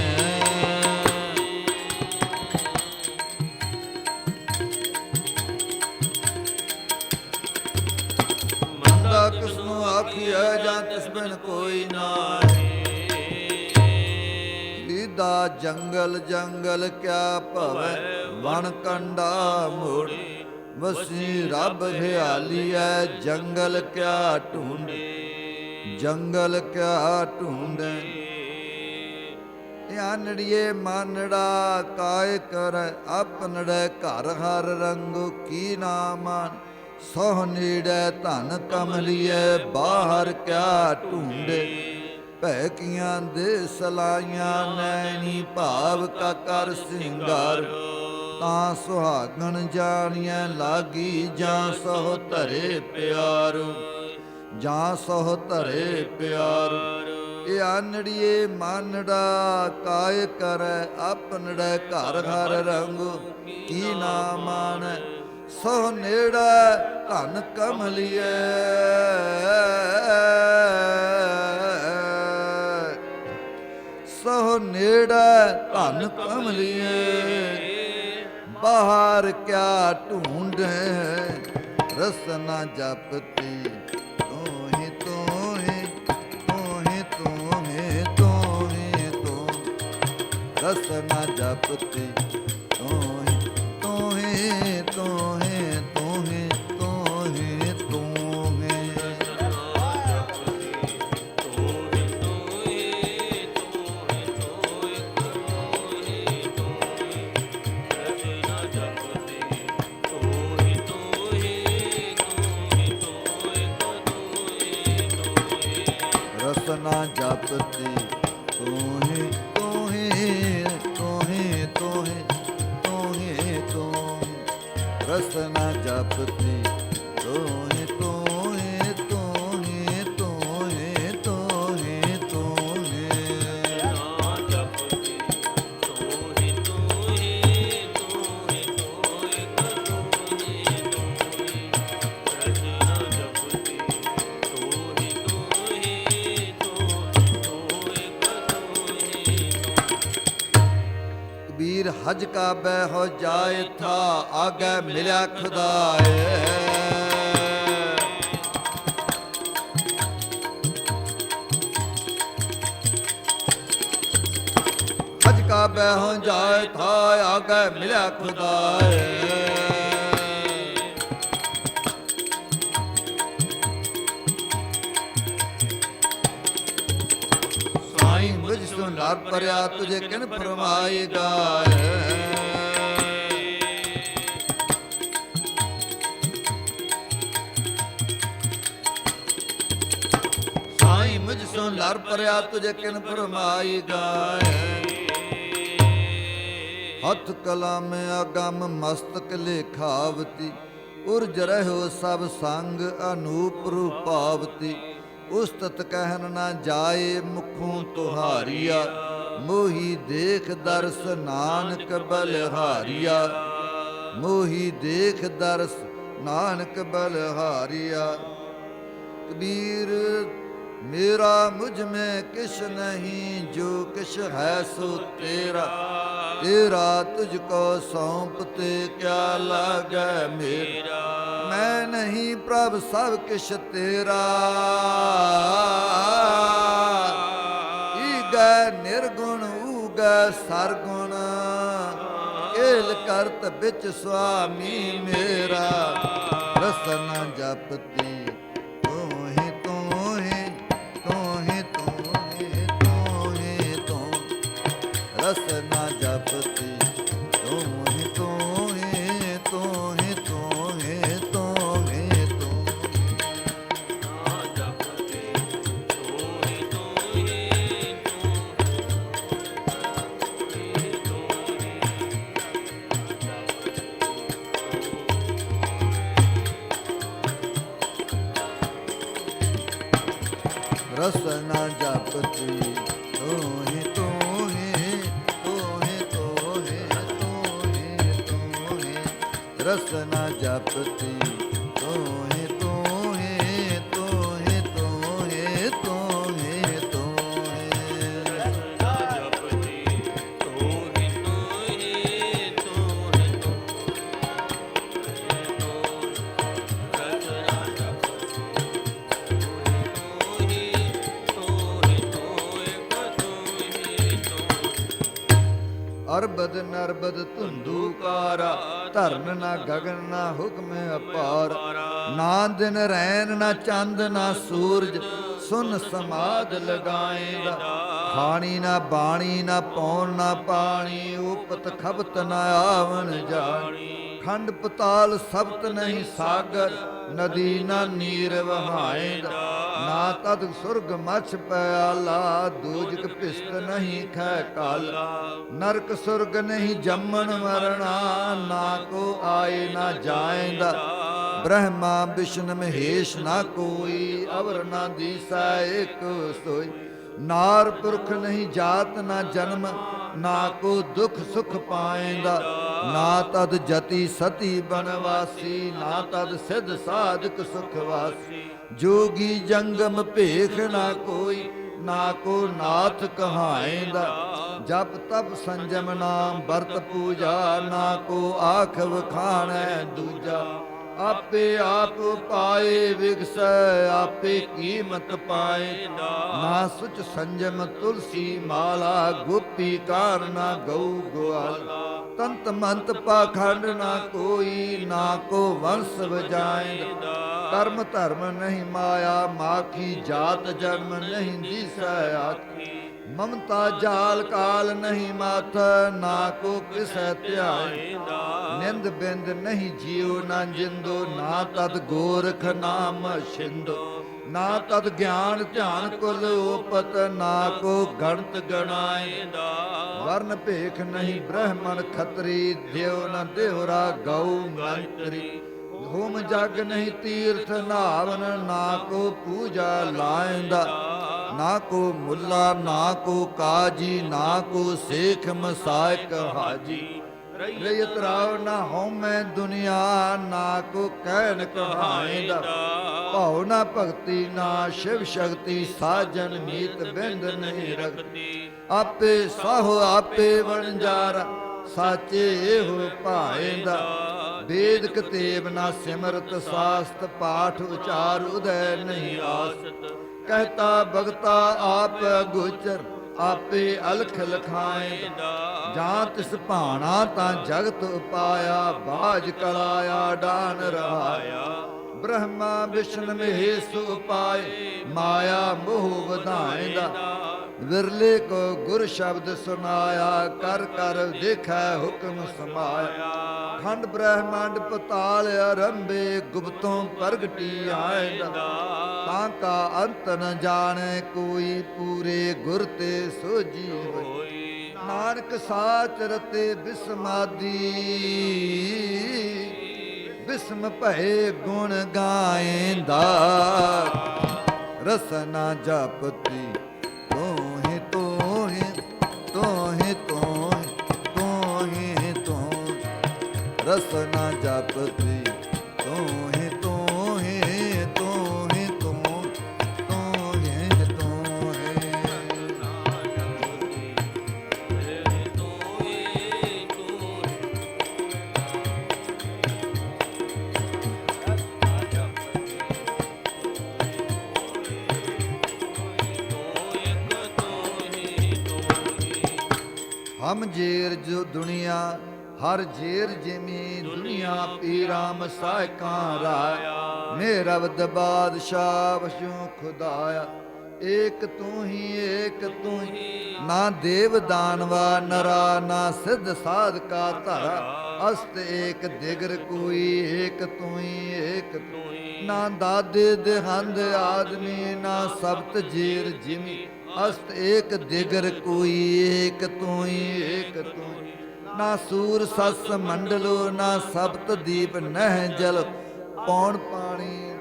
A: ਬੰਦਾ ਕਿਸ ਨੂੰ ਆਖੀਐ ਜਾਂ ਤਿਸ ਬਿਨ ਕੋਈ ਨਾਹੀਂ ਲੀਦਾ ਜੰਗਲ ਜੰਗਲ ਕਿਆ ਭਵੈ ਵਣ ਕੰਡਾ ਮੋੜ ਵਸੀ ਰੱਬ ਹਿਆਲੀਐ ਜੰਗਲ ਕਿਆ ਢੂੰਡੇ ਜੰਗਲ ਕਿਆ ਢੂੰਡੈ ਧਿਆਨੜੀਏ ਮਾਨੜਾ ਕਾਇ ਕਰੈ ਆਪਨੜੈ ਘਰ ਹਰ ਰੰਗੋ ਕੀ ਨਾਮਾਨ ਸੋਹ ਨੀੜੈ ਧਨ ਕਮਲੀਐ ਬਾਹਰ ਕਿਆ ਢੂੰਡੇ ਭੈ ਕੀਆਂ ਦੇ ਸਲਾਈਆਂ ਨੈਣੀ ਭਾਵ ਕਾ ਕਰ ਸਿੰਗਾਰ ਤਾਂ ਸੁਹਾਗਣ ਜਾਣੀਐ ਲਾਗੀ ਜਾਂ ਸੋ ਧਰੇ ਪਿਆਰ ਜਾਂ ਸੋ ਧਰੇ ਪਿਆਰ ਇਹ ਆਨੜੀਏ ਮਾਨੜਾ ਕਾਇ ਕਰੈ ਆਪਨੜੈ ਘਰ ਹਰ ਰੰਗ ਕੀ ਨਾ ਮਾਨੈ ਸੋ ਨੇੜਾ ਧਨ ਕਮਲੀਐ ਸੋ ਨੇੜੇ ਧਨ ਕਮਲੀਏ ਬਾਹਰ ਕਿਆ ਢੂੰਢੇ ਰਸਨਾ ਜਪਤੀ ਤੂੰ ਹੀ ਤੂੰ ਹੀ ਤੂੰ ਹੀ ਤੂੰ ਹੀ ਤੂੰ ਹੀ ਤੂੰ ਰਸਨਾ ਜਪਤੀ ਤੂੰ ਹੀ ਤੂੰ ਹੀ ਤੂੰ ਹੀ ਤੂੰ ਹੀ ਤੂੰ ਹੀ ਤੂੰ ਹੀ ਰਸਨਾ ਜਪਤੀ ਤੂੰ ਹੀ ਤੂੰ ਹੀ ਤੂੰ ਹੀ ਤੂੰ ਹੀ ਤੂੰ ਹੀ ਤੂੰ ਰਸਨਾ ਜਪਤੀ ਤੂੰ ਹੀ ਤੂੰ ਹੀ ਤੂੰ ਹੀ ਤੂੰ ਹੀ ਤੂੰ ਹੀ ਤੂੰ ਹੀ ਕਬੀਰ ਹਜ ਕਾ ਬੈ ਹੋ ਜਾਏ ਥਾ ਆਗੇ ਮਿਲਿਆ ਖੁਦਾਏ ਹਜ ਕਾ ਬੈ ਹੋ ਜਾਏ ਥਾ ਆਗੇ ਮਿਲਿਆ ਖੁਦਾਏ ਸਾਈਂ ਮੁਝ ਸੁਨ ਲੜ ਪਰਿਆ ਤੁਝੇ ਕਿਨ ਫਰਮਾਏਗਾ ਸਾਈਂ ਮੁਝ ਸੁਨ ਲੜ ਪਰਿਆ ਤੁਝੇ ਕਿਨ ਫਰਮਾਏਗਾ ਹੱਥ ਕਲਮ ਅਗਮ ਮਸਤਕ ਲੇਖਾਵਤੀ ਉਰਜ ਰਹਿਓ ਸਭ ਸੰਗ ਅਨੂਪ ਰੂਪਾਵਤੀ ਉਸਤਤ ਕਹਿਨ ਨਾ ਜਾਏ ਮੁਖੋਂ ਤੁਹਾਰੀਆ ਮੋਹੀ ਦੇਖ ਦਰਸ ਨਾਨਕ ਬਲਿਹਾਰੀਆ ਮੋਹੀ ਦੇਖ ਦਰਸ ਨਾਨਕ ਬਲਿਹਾਰੀਆ ਕਬੀਰ ਮੇਰਾ ਮੁਝ ਮੈਂ ਕਿਛ ਨਹੀਂ ਜੋ ਕਿਛ ਹੈ ਸੋ ਤੇਰਾ ਤੇਰਾ ਤੁਝ ਕੋ ਸੌਂਪ ਤੇ ਕਿਆ ਲਾਗੈ ਮੇਰਾ ਮੈਂ ਨਹੀਂ ਪ੍ਰਭ ਸਭ ਕਿਛ ਤੇਰਾ ਈਗੈ ਨਿਰਗੁਣ ਊਗੈ ਸਰਗੁਣ ਕੇਲ ਕਰਤ ਵਿੱਚ ਸੁਆਮੀ ਮੇਰਾ ਰਸਨਾ ਜਪਤੀ ਤੂੰ ਹੀ ਤੂੰ ਹੀ ਤੂੰ ਹੀ ਤੂੰ ਹੀ ਤੂੰ ਹੀ ਤੂੰ ਰਸਨਾ ਜਪਤੀ ਤੂੰ ਹੀ ਤੂੰ ਹੀ ਤੂੰ ਹੀ ਤੂੰ ਹੀ ਤੂੰ ਹੀ ਤੂੰ ਰਸਨਾ ਜਪਤੀ ਤੂੰ ਹੀ ਤੂੰ ਹੀ ਤੂੰ ਹੀ ਤੂੰ ਹੀ ਤੂੰ ਹੀ ਤੂੰ ਹੀ ਰਸਨਾ ਜਪਤੀ ਤੂੰ ਹੀ ਤੂੰ ਹੀ ਤੂੰ ਹੀ ਤੂੰ ਹੀ ਤੂੰ ਹੀ ਤੂੰ ਹੀ ਅਰਬਦ ਨਰਬਦ ਧੁੰਦੂਕਾਰਾ ਧਰਨ ਨਾ ਗਗਨ ਨਾ ਹੁਕਮ ਅਪਾਰ ਨਾ ਦਿਨ ਰੈਨ ਨਾ ਚੰਦ ਨਾ ਸੂਰਜ ਸੁਨ ਸਮਾਦ ਲਗਾਏਗਾ ਖਾਣੀ ਨਾ ਬਾਣੀ ਨਾ ਪੌਣ ਨਾ ਪਾਣੀ ਉਪਤ ਖਬਤ ਨਾ ਆਵਣ ਜਾਣੀ ਖੰਡ ਪਤਾਲ ਸਬਤ ਨਹੀਂ ਸਾਗਰ ਨਦੀ ਨਾ ਨੀਰ ਵਹਾਏਗਾ ਨਾ ਤਦ ਸੁਰਗ ਮਛ ਪਿਆਲਾ ਦੂਜਕ ਭਿਸਤ ਨਹੀਂ ਖੈ ਕਾਲ ਨਰਕ ਸੁਰਗ ਨਹੀਂ ਜੰਮਣ ਮਰਣਾ ਨਾ ਕੋ ਆਏ ਨਾ ਜਾਏਂਦਾ ਬ੍ਰਹਮਾ ਵਿਸ਼ਨ ਮਹੇਸ਼ ਨਾ ਕੋਈ ਅਵਰ ਨਾ ਦੀਸਾ ਏਕ ਸੋਈ ਨਾਰ ਪੁਰਖ ਨਹੀਂ ਜਾਤ ਨਾ ਜਨਮ ਨਾ ਕੋ ਦੁਖ ਸੁਖ ਪਾਏਂਦਾ ਨਾ ਤਦ ਜਤੀ ਸਤੀ ਬਨਵਾਸੀ ਨਾ ਤਦ ਸਿਧ ਸਾਧਕ ਸੁਖ ਵਾਸੀ ਜੋਗੀ ਜੰਗਮ ਭੇਖ ਨਾ ਕੋਈ ਨਾ ਕੋ ਨਾਥ ਕਹਾਇਂਦਾ। ਜਪ ਤਪ ਸੰਜਮ ਨਾਮ ਵਰਤ ਪੂਜਾ, ਨਾ ਕੋ ਆਖ ਵਖਾਣੈ ਦੂਜਾ। ਆਪੇ ਆਪ ਪਾਏ ਵਿਗਸੈ, ਆਪੇ ਕੀਮਤ ਪਾਏ। ਨਾ ਸੁਚ ਸੰਜਮ ਤੁਲਸੀ ਮਾਲਾ, ਗੋਪੀ ਕਾਨ ਨਾ ਗਊ ਗੋਆਲ। ਤੰਤ ਮੰਤ ਪਾਖੰਡ ਨਾ ਕੋਈ, ਨਾ ਕੋ ਵੰਸ ਵਜਾਇਂਦਾ। ਕਰਮ ਧਰਮ ਨਹੀਂ ਮਾਇਆ, ਮਾਖੀ ਜਾਤ ਜਨਮ ਨਹੀਂ ਦੀਸੈ ਆਖੀ। ਮਮਤਾ ਜਾਲ ਕਾਲ ਨਹੀਂ ਮਾਥ, ਨਾ ਕੋ ਕਿਸੈ ਧਿਆਏ। ਨਿੰਦ ਬਿੰਦ ਨਹੀਂ ਜੀਉ ਨਾ ਜਿੰਦੋ, ਨਾ ਤਦ ਗੋਰਖ ਨਾਮ ਛਿੰਦੋ। ਨਾ ਤਦ ਗਿਆਨ ਧਿਆਨ ਕੁਲ ਉਪਤ, ਨਾ ਕੋ ਗਣਤ ਗਣਾਏ। ਵਰਨ ਭੇਖ ਨਹੀਂ ਬ੍ਰਹਮਣ ਖਤਰੀ, ਦੇਵ ਨ ਦੇਵਰਾ ਗਊ ਮੰਤਰੀ। ਹੋਮ ਜਗ ਨਹੀਂ ਤੀਰਥ ਨਾਵਨ, ਨਾ ਕੋ ਪੂਜਾ ਲਾਇਂਦਾ। ਨਾ ਕੋ ਮੁੱਲਾ ਨਾ ਕੋ ਕਾਜੀ, ਨਾ ਕੋ ਸੇਖ ਮਸਾਇਕ ਹਾਜੀ। ਰਯਤ ਰਾਵ ਨਾ ਹਉਮੈ ਦੁਨੀਆ, ਨਾ ਕੋ ਕਹਿਨ ਕਹਾਇਂਦਾ। ਭਾਉ ਨਾ ਭਗਤੀ ਨਾ ਸ਼ਿਵ ਸ਼ਕਤੀ, ਸਾਜਨ ਮੀਤ ਬਿੰਦ ਨਹੀਂ ਰਖਤੀ। ਆਪੇ ਸਾਹੋ ਆਪੇ ਵਣਜਾਰਾ, ਸਾਚੇ ਇਹੋ ਭਾਇਂਦਾ। ਵੇਦ ਕਤੇਬ ਨਾ ਸਿਮਰਤ ਸਾਸਤ, ਪਾਠ ਉਚਾਰ ਉਦੈ ਨਹੀਂ ਆਸਤ। ਕਹਿਤਾ ਭਗਤਾ ਆਪ ਗੋਚਰ, ਆਪੇ ਅਲਖ ਲਖਾਇਂਦਾ। ਜਾਂ ਤਿਸ ਭਾਣਾ ਤਾਂ ਜਗਤ ਉਪਾਇਆ, ਬਾਜ ਕਲਾਇਆ ਡਾਨ ਰਹਾਇਆ। ਬ੍ਰਹਮਾ ਵਿਸ਼ਨ ਮਹੇਸ਼ ਉਪਾਏ, ਮਾਇਆ ਮੋਹ ਵਧਾਇਂਦਾ। ਵਿਰਲੇ ਕੋ ਗੁਰ ਸ਼ਬਦ ਸੁਨਾਇਆ, ਕਰ ਕਰ ਦੇਖੈ ਹੁਕਮ ਸਮਾਇਆ। ਖੰਡ ਬ੍ਰਹਮੰਡ ਪਤਾਲ ਅਰੰਭੇ, ਗੁਪਤੋਂ ਪ੍ਰਗਟੀ ਆਇਂਦਾ। ਤਾਂ ਕਾ ਅੰਤ ਨ ਜਾਣੈ ਕੋਈ, ਪੂਰੇ ਗੁਰ ਤੇ ਸੋਜੀ ਹੋਈ। ਨਾਨਕ ਸਾਚ ਰਤੇ ਬਿਸਮਾਦੀ, ਬਿਸਮ ਭਏ ਗੁਣ ਗਾਇਂਦਾ। ਰਸਨਾ ਜਪਤੀ ਤੋਹਿ ਤੋਹਿ, ਤੋਹਿ ਤੋਹਿ, ਤੋਹਿ ਤੋਹਿ। ਰਸਨਾ ਜਪਤੀ ਤੋਹਿ ਤੋਹਿ, ਤੋਹਿ ਤੋਹਿ, ਤੋਹਿ ਤੋਹਿ। ਹਮ ਜੇਰ ਜੋ ਦੁਨੀਆ, ਹਰ ਜੇਰ ਜਿਮੀ। ਦੁਨੀਆ ਪੀਰਾ ਮਸਾਇਕਾਂ ਰਾਇਆ, ਮੇਰਾ ਵਦ ਬਾਦਸ਼ਾਹ ਵਸ਼ੂ ਖੁਦਾਇਆ। ਏਕ ਤੂੰ ਹੀ ਏਕ ਤੂੰ ਹੀ, ਨਾ ਦੇਵ ਦਾਨਵਾ ਨਰਾ, ਨਾ ਸਿੱਧ ਸਾਧਕਾ ਧਰਾ। ਅਸਤ ਏਕ ਦਿਗਰ ਕੋਈ, ਏਕ ਤੂੰ ਹੀ ਏਕ ਤੂੰ ਹੀ। ਨਾ ਦਾਦੇ ਦੇਹੰਦ ਆਦਮੀ, ਨਾ ਸਬਤ ਜੇਰ ਜਿਮੀ। ਅਸਤ ਏਕ ਦਿਗਰ ਕੋਈ, ਏਕ ਤੂੰ ਹੀ ਏਕ ਤੂੰ ਹੀ। ਨਾ ਸੂਰ ਸਸ ਮੰਡਲੋ, ਨਾ ਸਬਤ ਦੀਪ ਨਹਿ ਜਲ। ਪੌਣ ਪਾਣੀ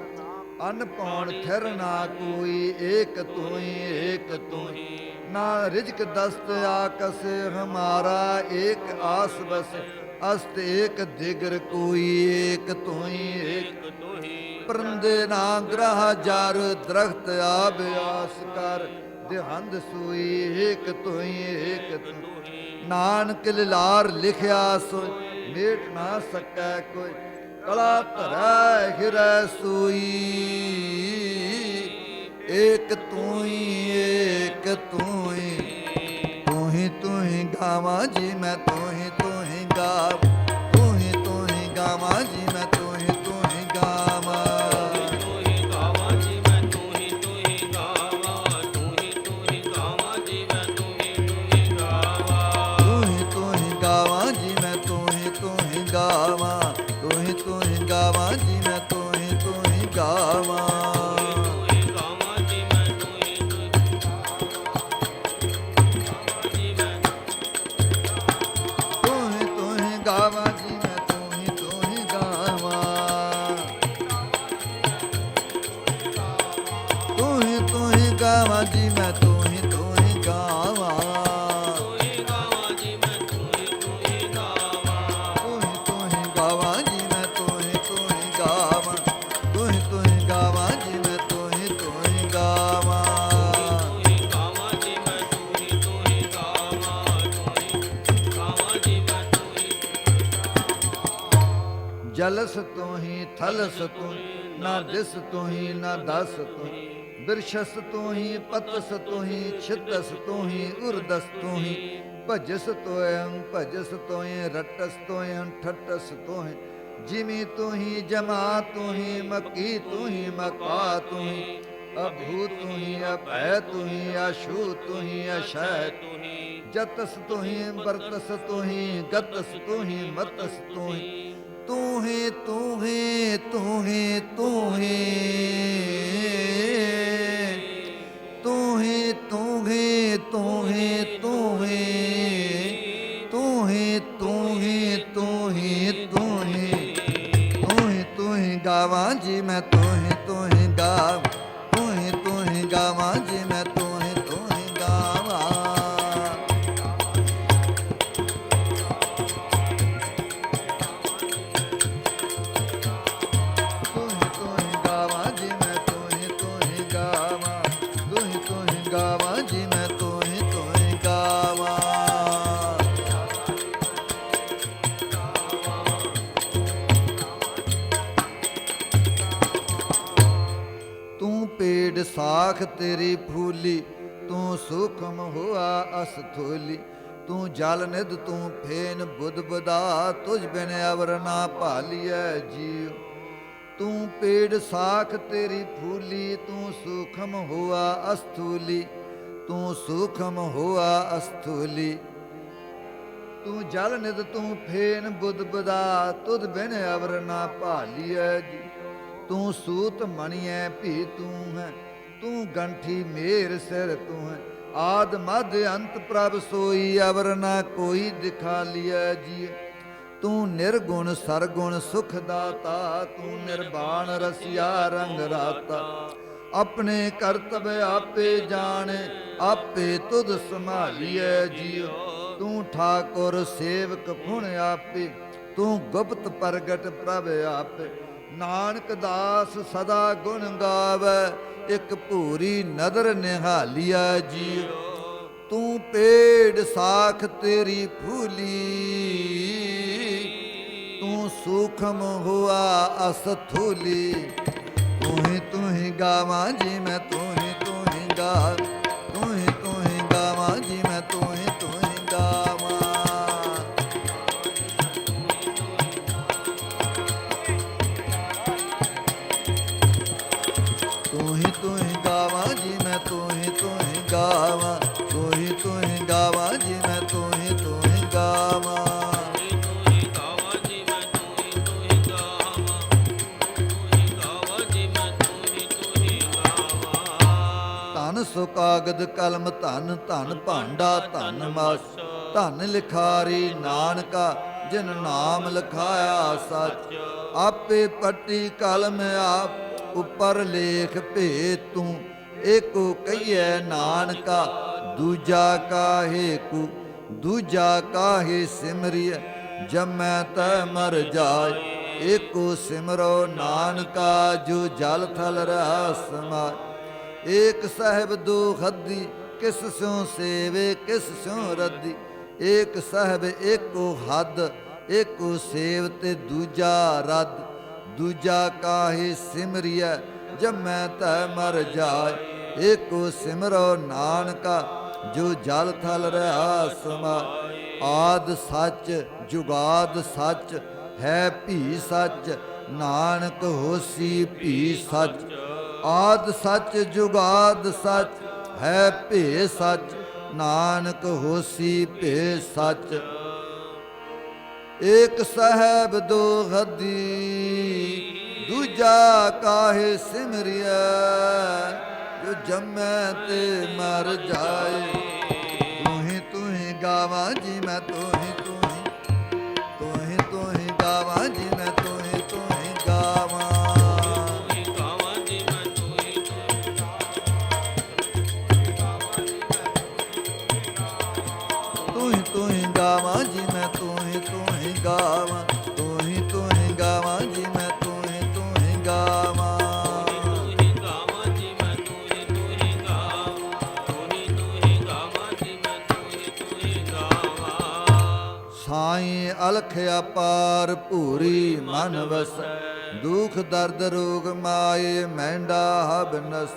A: ਅਨ ਪੌਣ ਥਿਰ ਨਾ ਕੋਈ, ਏਕ ਤੂੰ ਹੀ ਏਕ ਤੂੰ ਹੀ। ਨਾ ਰਿਜਕ ਦਸਤ ਆਕਸ ਹਮਾਰਾ, ਏਕ ਆਸ ਬਸ। ਅਸਤ ਏਕ ਦਿਗਰ ਕੋਈ, ਏਕ ਤੂੰ ਹੀ ਏਕ ਤੂੰ ਹੀ। ਪਰੰਦੇ ਨਾ ਗ੍ਰਹ ਜਰ, ਦਰਖਤ ਆਬ ਆਸ ਕਰ। ਦਿਹੰਦ ਸੂਈ, ਏਕ ਤੂੰ ਹੀ ਏਕ ਤੂੰ ਹੀ। ਨਾਨਕ ਲਿਲਾਰ ਲਿਖਿਆ ਸੋਇ, ਮੇਟ ਨਾ ਸਕੈ ਕੋਈ। ਕਲਾ ਧਰੈ ਹਿਰੈ ਸੂਈ, ਏਕ ਤੂੰ ਹੀ ਏਕ ਤੂੰ ਹੀ। ਤੂੰ ਹੀ ਗਾਵਾਂ ਜੀ ਮੈਂ, ਤੂੰ ਹੀ ਗਾਵਾਂ। ਤੂੰ ਹੀ ਗਾਵਾਂ ਜੀ ਮੈਂ, ਤੂੰ ਹੀ ਗਾਵਾਂ। ਗਾਵਾਂ ਤੂੰ ਹੀ ਗਾਵਾਂ ਜੀ ਮੈਂ, ਤੂੰ ਹੀ ਗਾਵਾਂ। ਜਲਸ ਤੋਹੀ ਥਲਸ ਤੋਹੀ ਨਾ ਦਿਸ ਤੋਹੀ ਨਾ ਦਸ ਤੋਹੀ ਬਿਰਸ਼ਸ ਤੋਹੀ ਪਤਸ ਤੋਹੀ ਛਿਦਸ ਤੋਹੀ ਉਰਦਸ ਤੋਹੀ ਭਜਸ ਤੋਇੰ ਭਜਸ ਤੋਇ ਰਟਸ ਤੋਇੰ ਠਟਸ ਤੋਇ ਜਿਮੀ ਤੋਹੀ ਜਮਾ ਤੋਹੀ ਮਕੀ ਤੋਹੀ ਮਕਾ ਤੋਹੀ ਅਭੂ ਤੋਹੀ ਅਭੈ ਤੋਹੀ ਆਸ਼ੂ ਤੋਹੀ ਅਸ਼ੈ
B: ਤੋਹੀ
A: ਜਤਸ ਤੋਹੀ ਵਰਤਸ ਤੋਹੀ ਗਤਸ ਤੋਹੀ ਮਤਸ ਤੋਹੀ ਤੂੰ ਹੀ ਤੂੰ ਹੀ ਤੂੰ ਹੀ ਤੂੰ ਹੀ ਤੂੰ ਹੀ ਤੂੰ ਹੀ ਤੂੰ ਹੀ ਤੂੰ ਹੀ ਤੂੰ ਹੀ ਤੂੰ ਹੀ ਤੂੰ ਹੀ ਤੂੰ ਹੀ ਤੂੰ ਹੀ ਗਾਵਾਂ ਜੀ ਮੈਂ ਤੂੰ ਹੀ ਗਾ ਤੂੰ ਹੀ ਗਾਵਾਂ ਜੀ ਮੈਂ ਤੂੰ ਹੀ ਗਾਵਾਂ ਸਾਖ ਤੇਰੀ ਫੂਲੀ ਤੂੰ ਸੂਖਮ ਹੋਆ ਅਸਥੂਲੀ ਤੂੰ ਜਲ ਨਿਧ ਤੂੰ ਫੇਨ ਬੁੱਧ ਬਦਾ ਤੁਝ ਬਿਨ ਅਵਰ ਨਾ ਭਾਲੀਐ ਜੀਉ ਤੂੰ ਪੇੜ ਸਾਖ ਤੇਰੀ ਫੂਲੀ ਤੂੰ ਸੂਖਮ ਹੋਆ ਅਸਥੂਲੀ ਤੂੰ ਸੂਖਮ ਹੋਆ ਅਸਥੂਲੀ ਤੂੰ ਜਲ ਨਿਧ ਤੂੰ ਫੇਨ ਬੁੱਧ ਬਦਾ ਤੁਧ ਬਿਨ ਅਵਰ ਨਾ ਭਾਲੀਐ ਜੀ ਤੂੰ ਸੂਤ ਮਣੀਐ ਭੀ ਤੂੰ ਹੈ ਤੂੰ ਗੰਠੀ ਮੇਰ ਸਿਰ ਤੂੰ ਹੈ ਆਦ ਮਧ ਅੰਤ ਪ੍ਰਭ ਸੋਈ ਅਵਰ ਨਾ ਕੋਈ ਦਿਖਾ ਲਿਐ ਜੀ ਤੂੰ ਨਿਰਗੁਣ ਸਰਗੁਣ ਸੁਖ ਦਾਤਾ ਤੂੰ ਨਿਰਵਾਣ ਰਸਿਆ ਰੰਗ ਰਾਤਾ ਆਪਣੇ ਕਰਤਵ ਆਪੇ ਜਾਣੇ ਆਪੇ ਤੁਧ ਸੰਭਾਲੀਐ ਜੀਉ ਤੂੰ ਠਾਕੁਰ ਸੇਵਕ ਫੁਣ ਆਪੇ ਤੂੰ ਗੁਪਤ ਪ੍ਰਗਟ ਪ੍ਰਭ ਆਪੇ ਨਾਨਕ ਦਾਸ ਸਦਾ ਗੁਣ ਗਾਵੇ ਇਕ ਭੂਰੀ ਨਦਰ ਨਿਹਾਲੀਆ ਜੀ ਤੂੰ ਪੇੜ ਸਾਖ ਤੇਰੀ ਫੂਲੀ ਤੂੰ ਸੂਖਮ ਹੁਆ ਅਸਥੂਲੀ ਤੂੰ ਹੀ ਗਾਵਾਂ ਜੀ ਮੈਂ ਤੂੰ ਹੀ ਗਾ ਤੂੰ ਹੀ ਗਾਵਾਂ ਜੀ ਮੈਂ ਤੂੰ ਹੀ ਗਾਵਾਂ ਤੂੰ ਹੀ ਗਾਵਾਂ ਜੀ ਮੈਂ ਤੂੰ ਹੀ ਗਾਵਾਂ ਤੂੰ ਹੀ ਗਾਵਾਂ ਜੀ ਮੈਂ ਤੂੰ ਹੀ ਗਾਵਾਂ ਧਨ ਸੋ ਕਾਗਦ ਕਲਮ ਧਨ ਧਨ ਭਾਂਡਾ ਧਨ ਮਾਸ ਧਨ ਲਿਖਾਰੀ ਨਾਨਕਾ ਜਿਨ ਨਾਮ ਲਿਖਾਇਆ ਸੱਚ ਆਪੇ ਪੱਟੀ ਕਲਮ ਆਪ ਉਪਰ ਲੇਖ ਭੇਦ ਤੂੰ ਏਕੋ ਕਹੀਐ ਨਾਨਕਾ ਦੂਜਾ ਕਾਹੇ ਕੂ ਦੂਜਾ ਕਾਹੇ ਸਿਮਰਿਐ ਜਮੈ ਤੈ ਮਰ ਜਾਏ ਏਕੋ ਸਿਮਰੋ ਨਾਨਕਾ ਜੋ ਜਲ ਥਲ ਰਹਾ ਸਮਾਏ ਏਕ ਸਾਹਿਬ ਦੋ ਖੱਦੀ ਕਿਸ ਸਿਉ ਸੇਵੇ ਕਿਸ ਸਿਉ ਰੱਦੀ ਏਕ ਸਾਹਿਬ ਏਕੋ ਹੱਦ ਏਕੋ ਸੇਵ ਤੇ ਦੂਜਾ ਰੱਦ ਦੂਜਾ ਕਾਹੇ ਸਿਮਰਿਐ ਜਮੈ ਤੈ ਮਰ ਜਾਏ ਏਕੋ ਸਿਮਰੋ ਨਾਨਕਾ ਜੋ ਜਲ ਥਲ ਰਹਾ ਸਮਾਏ ਆਦ ਸੱਚ ਜੁਗਾਦ ਸੱਚ ਹੈ ਭੀ ਸੱਚ ਨਾਨਕ ਹੋਸੀ ਭੀ ਸੱਚ ਆਦ ਸੱਚ ਜੁਗਾਦ ਸੱਚ ਹੈ ਭੇ ਸੱਚ ਨਾਨਕ ਹੋਸੀ ਭੇ ਸੱਚ ਏਕ ਸਾਹਿਬ ਦੋ ਹੱਦੀ ਦੂਜਾ ਕਾਹੇ ਸਿਮਰਿਐ ਜੋ ਜੰਮੈ ਤੇ ਮਰ ਜਾਏ ਤੂੰ ਹੀ ਗਾਵਾਂ ਜੀ ਮੈਂ ਤੂੰ ਹੀ ਗਾਵਾਂ ਜੀ ਮੈਂ ਤੂੰ ਹੀ ਗਾਵਾਂ ਤੂੰ ਹੀ ਗਾਵਾਂ ਜੀ ਮੈਂ ਤੂੰ ਹੀ ਗਾਵਾਂ ਤੂੰ ਹੀ ਗਾਵਾਂ ਜੀ ਮੈਂ ਤੂੰ ਹੀ ਗਾਵਾਂ ਸਾਈਂ ਅਲਖ ਅਪਾਰ ਭੂਰੀ ਮਨ ਵਸੈ ਦੁਖ ਦਰਦ ਰੋਗ ਮਾਏ ਮਹਿੰਡਾ ਹਬ ਨਸ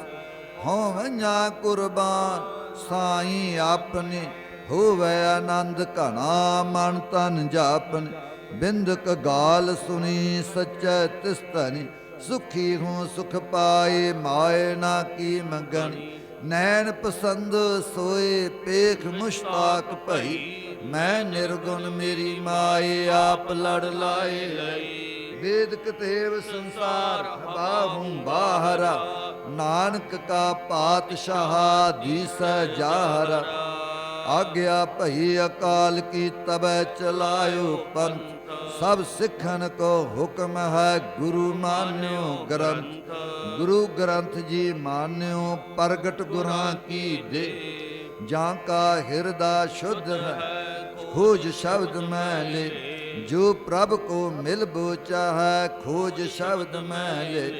A: ਹੋਵਈਆਂ ਕੁਰਬਾਨ ਸਾਈਂ ਆਪਨੇ ਹੋਵੇ ਆਨੰਦ ਘਣਾ ਮਨ ਤਨ ਜਾਪਨ ਬਿੰਦਕ ਗਾਲ ਸੁਣੀ ਸਚੈ ਤਿਸਤਨੀ ਸੁਖੀ ਹੂੰ ਸੁਖ ਪਾਏ ਮਾਏ ਨਾ ਕੀ ਮੰਗਣੀ ਨੈਣ ਪਸੰਦ ਸੋਏ ਪੇਖ ਮੁਸ਼ਤਾਕ ਭਈ ਮੈਂ ਨਿਰਗੁਣ ਮੇਰੀ ਮਾਏ ਆਪ ਲੜ ਲਾਏ ਵੇਦ ਕਤੇਵ ਸੰਸਾਰ ਬਾਹੂੰ ਬਾਹਰਾ ਨਾਨਕ ਕਾ ਪਾਤਸ਼ਾਹ ਦੀਸੈ ਜਾਹਰਾ ਆਗਿਆ ਭਈ ਅਕਾਲ ਕੀ ਤਬੈ ਚਲਾਇਓ ਪੰਥ ਸਭ ਸਿੱਖਨ ਕੋ ਹੁਕਮ ਹੈ ਗੁਰੂ ਮਾਨਿਓ ਗ੍ਰੰਥ ਗੁਰੂ ਗ੍ਰੰਥ ਜੀ ਮਾਨਿਓ ਪ੍ਰਗਟ ਗੁਰਾਂ ਕੀ ਦੇ ਜਾਂ ਕਾ ਹਿਰਦਾ ਸ਼ੁੱਧ ਹੈ ਖੋਜ ਸ਼ਬਦ ਮੈਂ ਲੈ ਜੋ ਪ੍ਰਭ ਕੋ ਮਿਲ ਬੋਚਾ ਹੈ ਖੋਜ ਸ਼ਬਦ ਮੈਂ ਲੈ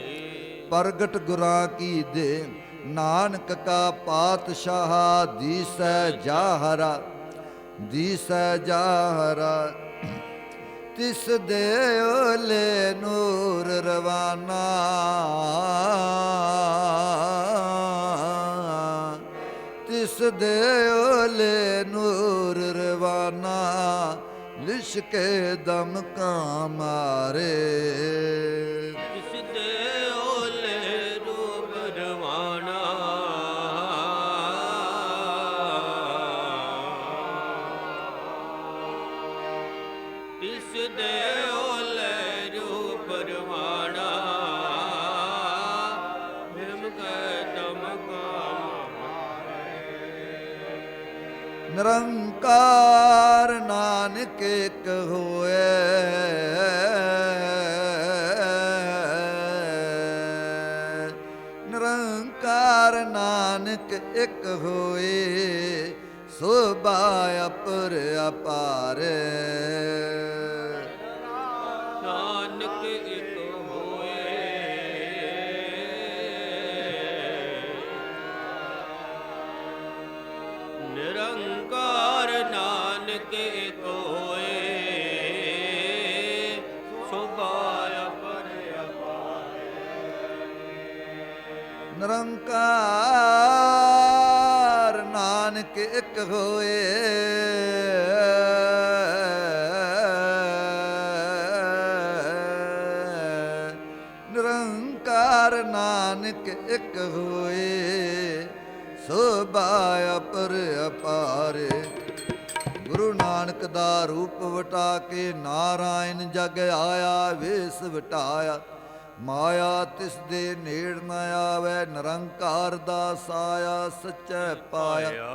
A: ਪ੍ਰਗਟ ਗੁਰਾਂ ਕੀ ਦੇ ਨਾਨਕ ਕਾ ਪਾਤਸ਼ਾਹ ਦੀਸੈ ਜਾਹਰਾ ਦੀਸੈ ਜਾਹਰਾ ਤਿਸ ਦੇ ਓਲੇ ਨੂਰ ਰਵਾਨਾ ਤਿਸ ਦੇ ਓਲੇ ਨੂਰ ਰਵਾਨਾ ਲਿਸ਼ਕੇ ਦਮ ਕਾ ਮਾਰੇ
B: ਤਿਸ ਦੇ ਓਲੇ ਰੂਪ ਰਵਾਨਾ ਤਿਸ ਦੇ ਓਲੇ ਰੂਪ ਰਵਾਨਾ ਬਿਮ ਕੈ ਦਮ
A: ਨਿਰੰਕਾਰ ਨਾਨਕ ਇਕ ਹੋਏ ਨਿਰੰਕਾਰ ਨਾਨਕ ਇਕ ਹੋਏ ਸੋਭਾ ਅਪਰ ਅਪਾਰ
B: ਨਾਨਕ ਇਕ ਹੋਏ ਨਿਰੰਕਾਰ ਨਾਨਕ ਇਕ ਹੋਏ ਸੁਭਾਇਆ ਪਰਿਆ
A: ਨਿਰੰਕਾਰ ਨਾਨਕ ਇਕ ਹੋਏ ਨਿਰੰਕਾਰ ਨਾਨਕ ਇਕ ਹੋਏ ਸੋਭਾ ਅਪਰ ਅਪਾਰੇ ਗੁਰੂ ਨਾਨਕ ਦਾ ਰੂਪ ਵਟਾ ਕੇ ਨਾਰਾਇਣ ਜਗ ਆਇਆ ਵੇਸ ਵਟਾਇਆ ਮਾਇਆ ਤਿਸ ਦੇ ਨੇੜ ਨ ਆਵੇ ਨਿਰੰਕਾਰ ਦਾ ਸਾਇਆ ਸੱਚੈ ਪਾਇਆ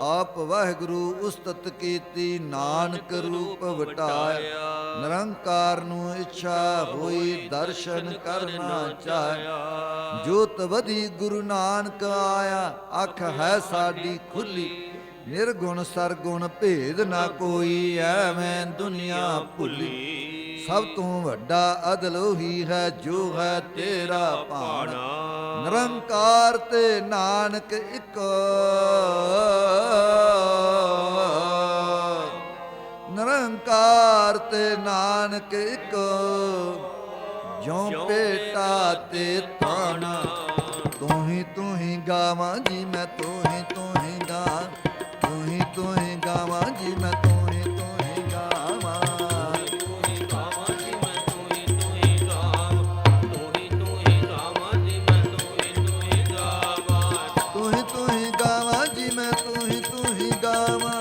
A: ਆਪ ਵਾਹਿਗੁਰੂ ਉਸਤਤ ਕੀਤੀ ਨਾਨਕ ਰੂਪ ਵਟਾਇਆ ਨਿਰੰਕਾਰ ਨੂੰ ਇੱਛਾ ਹੋਈ ਦਰਸ਼ਨ ਕਰਨਾ ਚਾਹਿਆ ਜੋਤ ਵਧੀ ਗੁਰੂ ਨਾਨਕ ਆਇਆ ਅੱਖ ਹੈ ਸਾਡੀ ਖੁੱਲੀ ਨਿਰਗੁਣ ਸਰਗੁਣ ਭੇਦ ਨਾ ਕੋਈ ਐਵੇਂ ਦੁਨੀਆ ਭੁੱਲੀ ਸਭ ਤੋਂ ਵੱਡਾ ਅਦਲ ਉਹੀ ਹੈ ਜੋ ਹੈ ਤੇਰਾ ਭਾਣਾ ਨਿਰੰਕਾਰ ਤੇ ਨਾਨਕ ਇੱਕ ਨਿਰੰਕਾਰ ਤੇ ਨਾਨਕ ਇੱਕ ਜਿਉ ਪੇਟਾ ਤੇ ਤਾਣਾ ਤੂੰ ਹੀ ਗਾਵਾਂ ਜੀ ਮੈਂ ਤੂੰ ਹੀ ਗਾ ਤੂੰ ਹੀ ਗਾਵਾਂ ਜੀ ਮੈਂ ਤੂੰ ਹੀ ਗਾਵਾਂ ਤੂੰ ਹੀ ਗਾਵਾਂ ਜੀ ਮੈਂ ਤੂੰ ਹੀ ਗਾਵਾਂ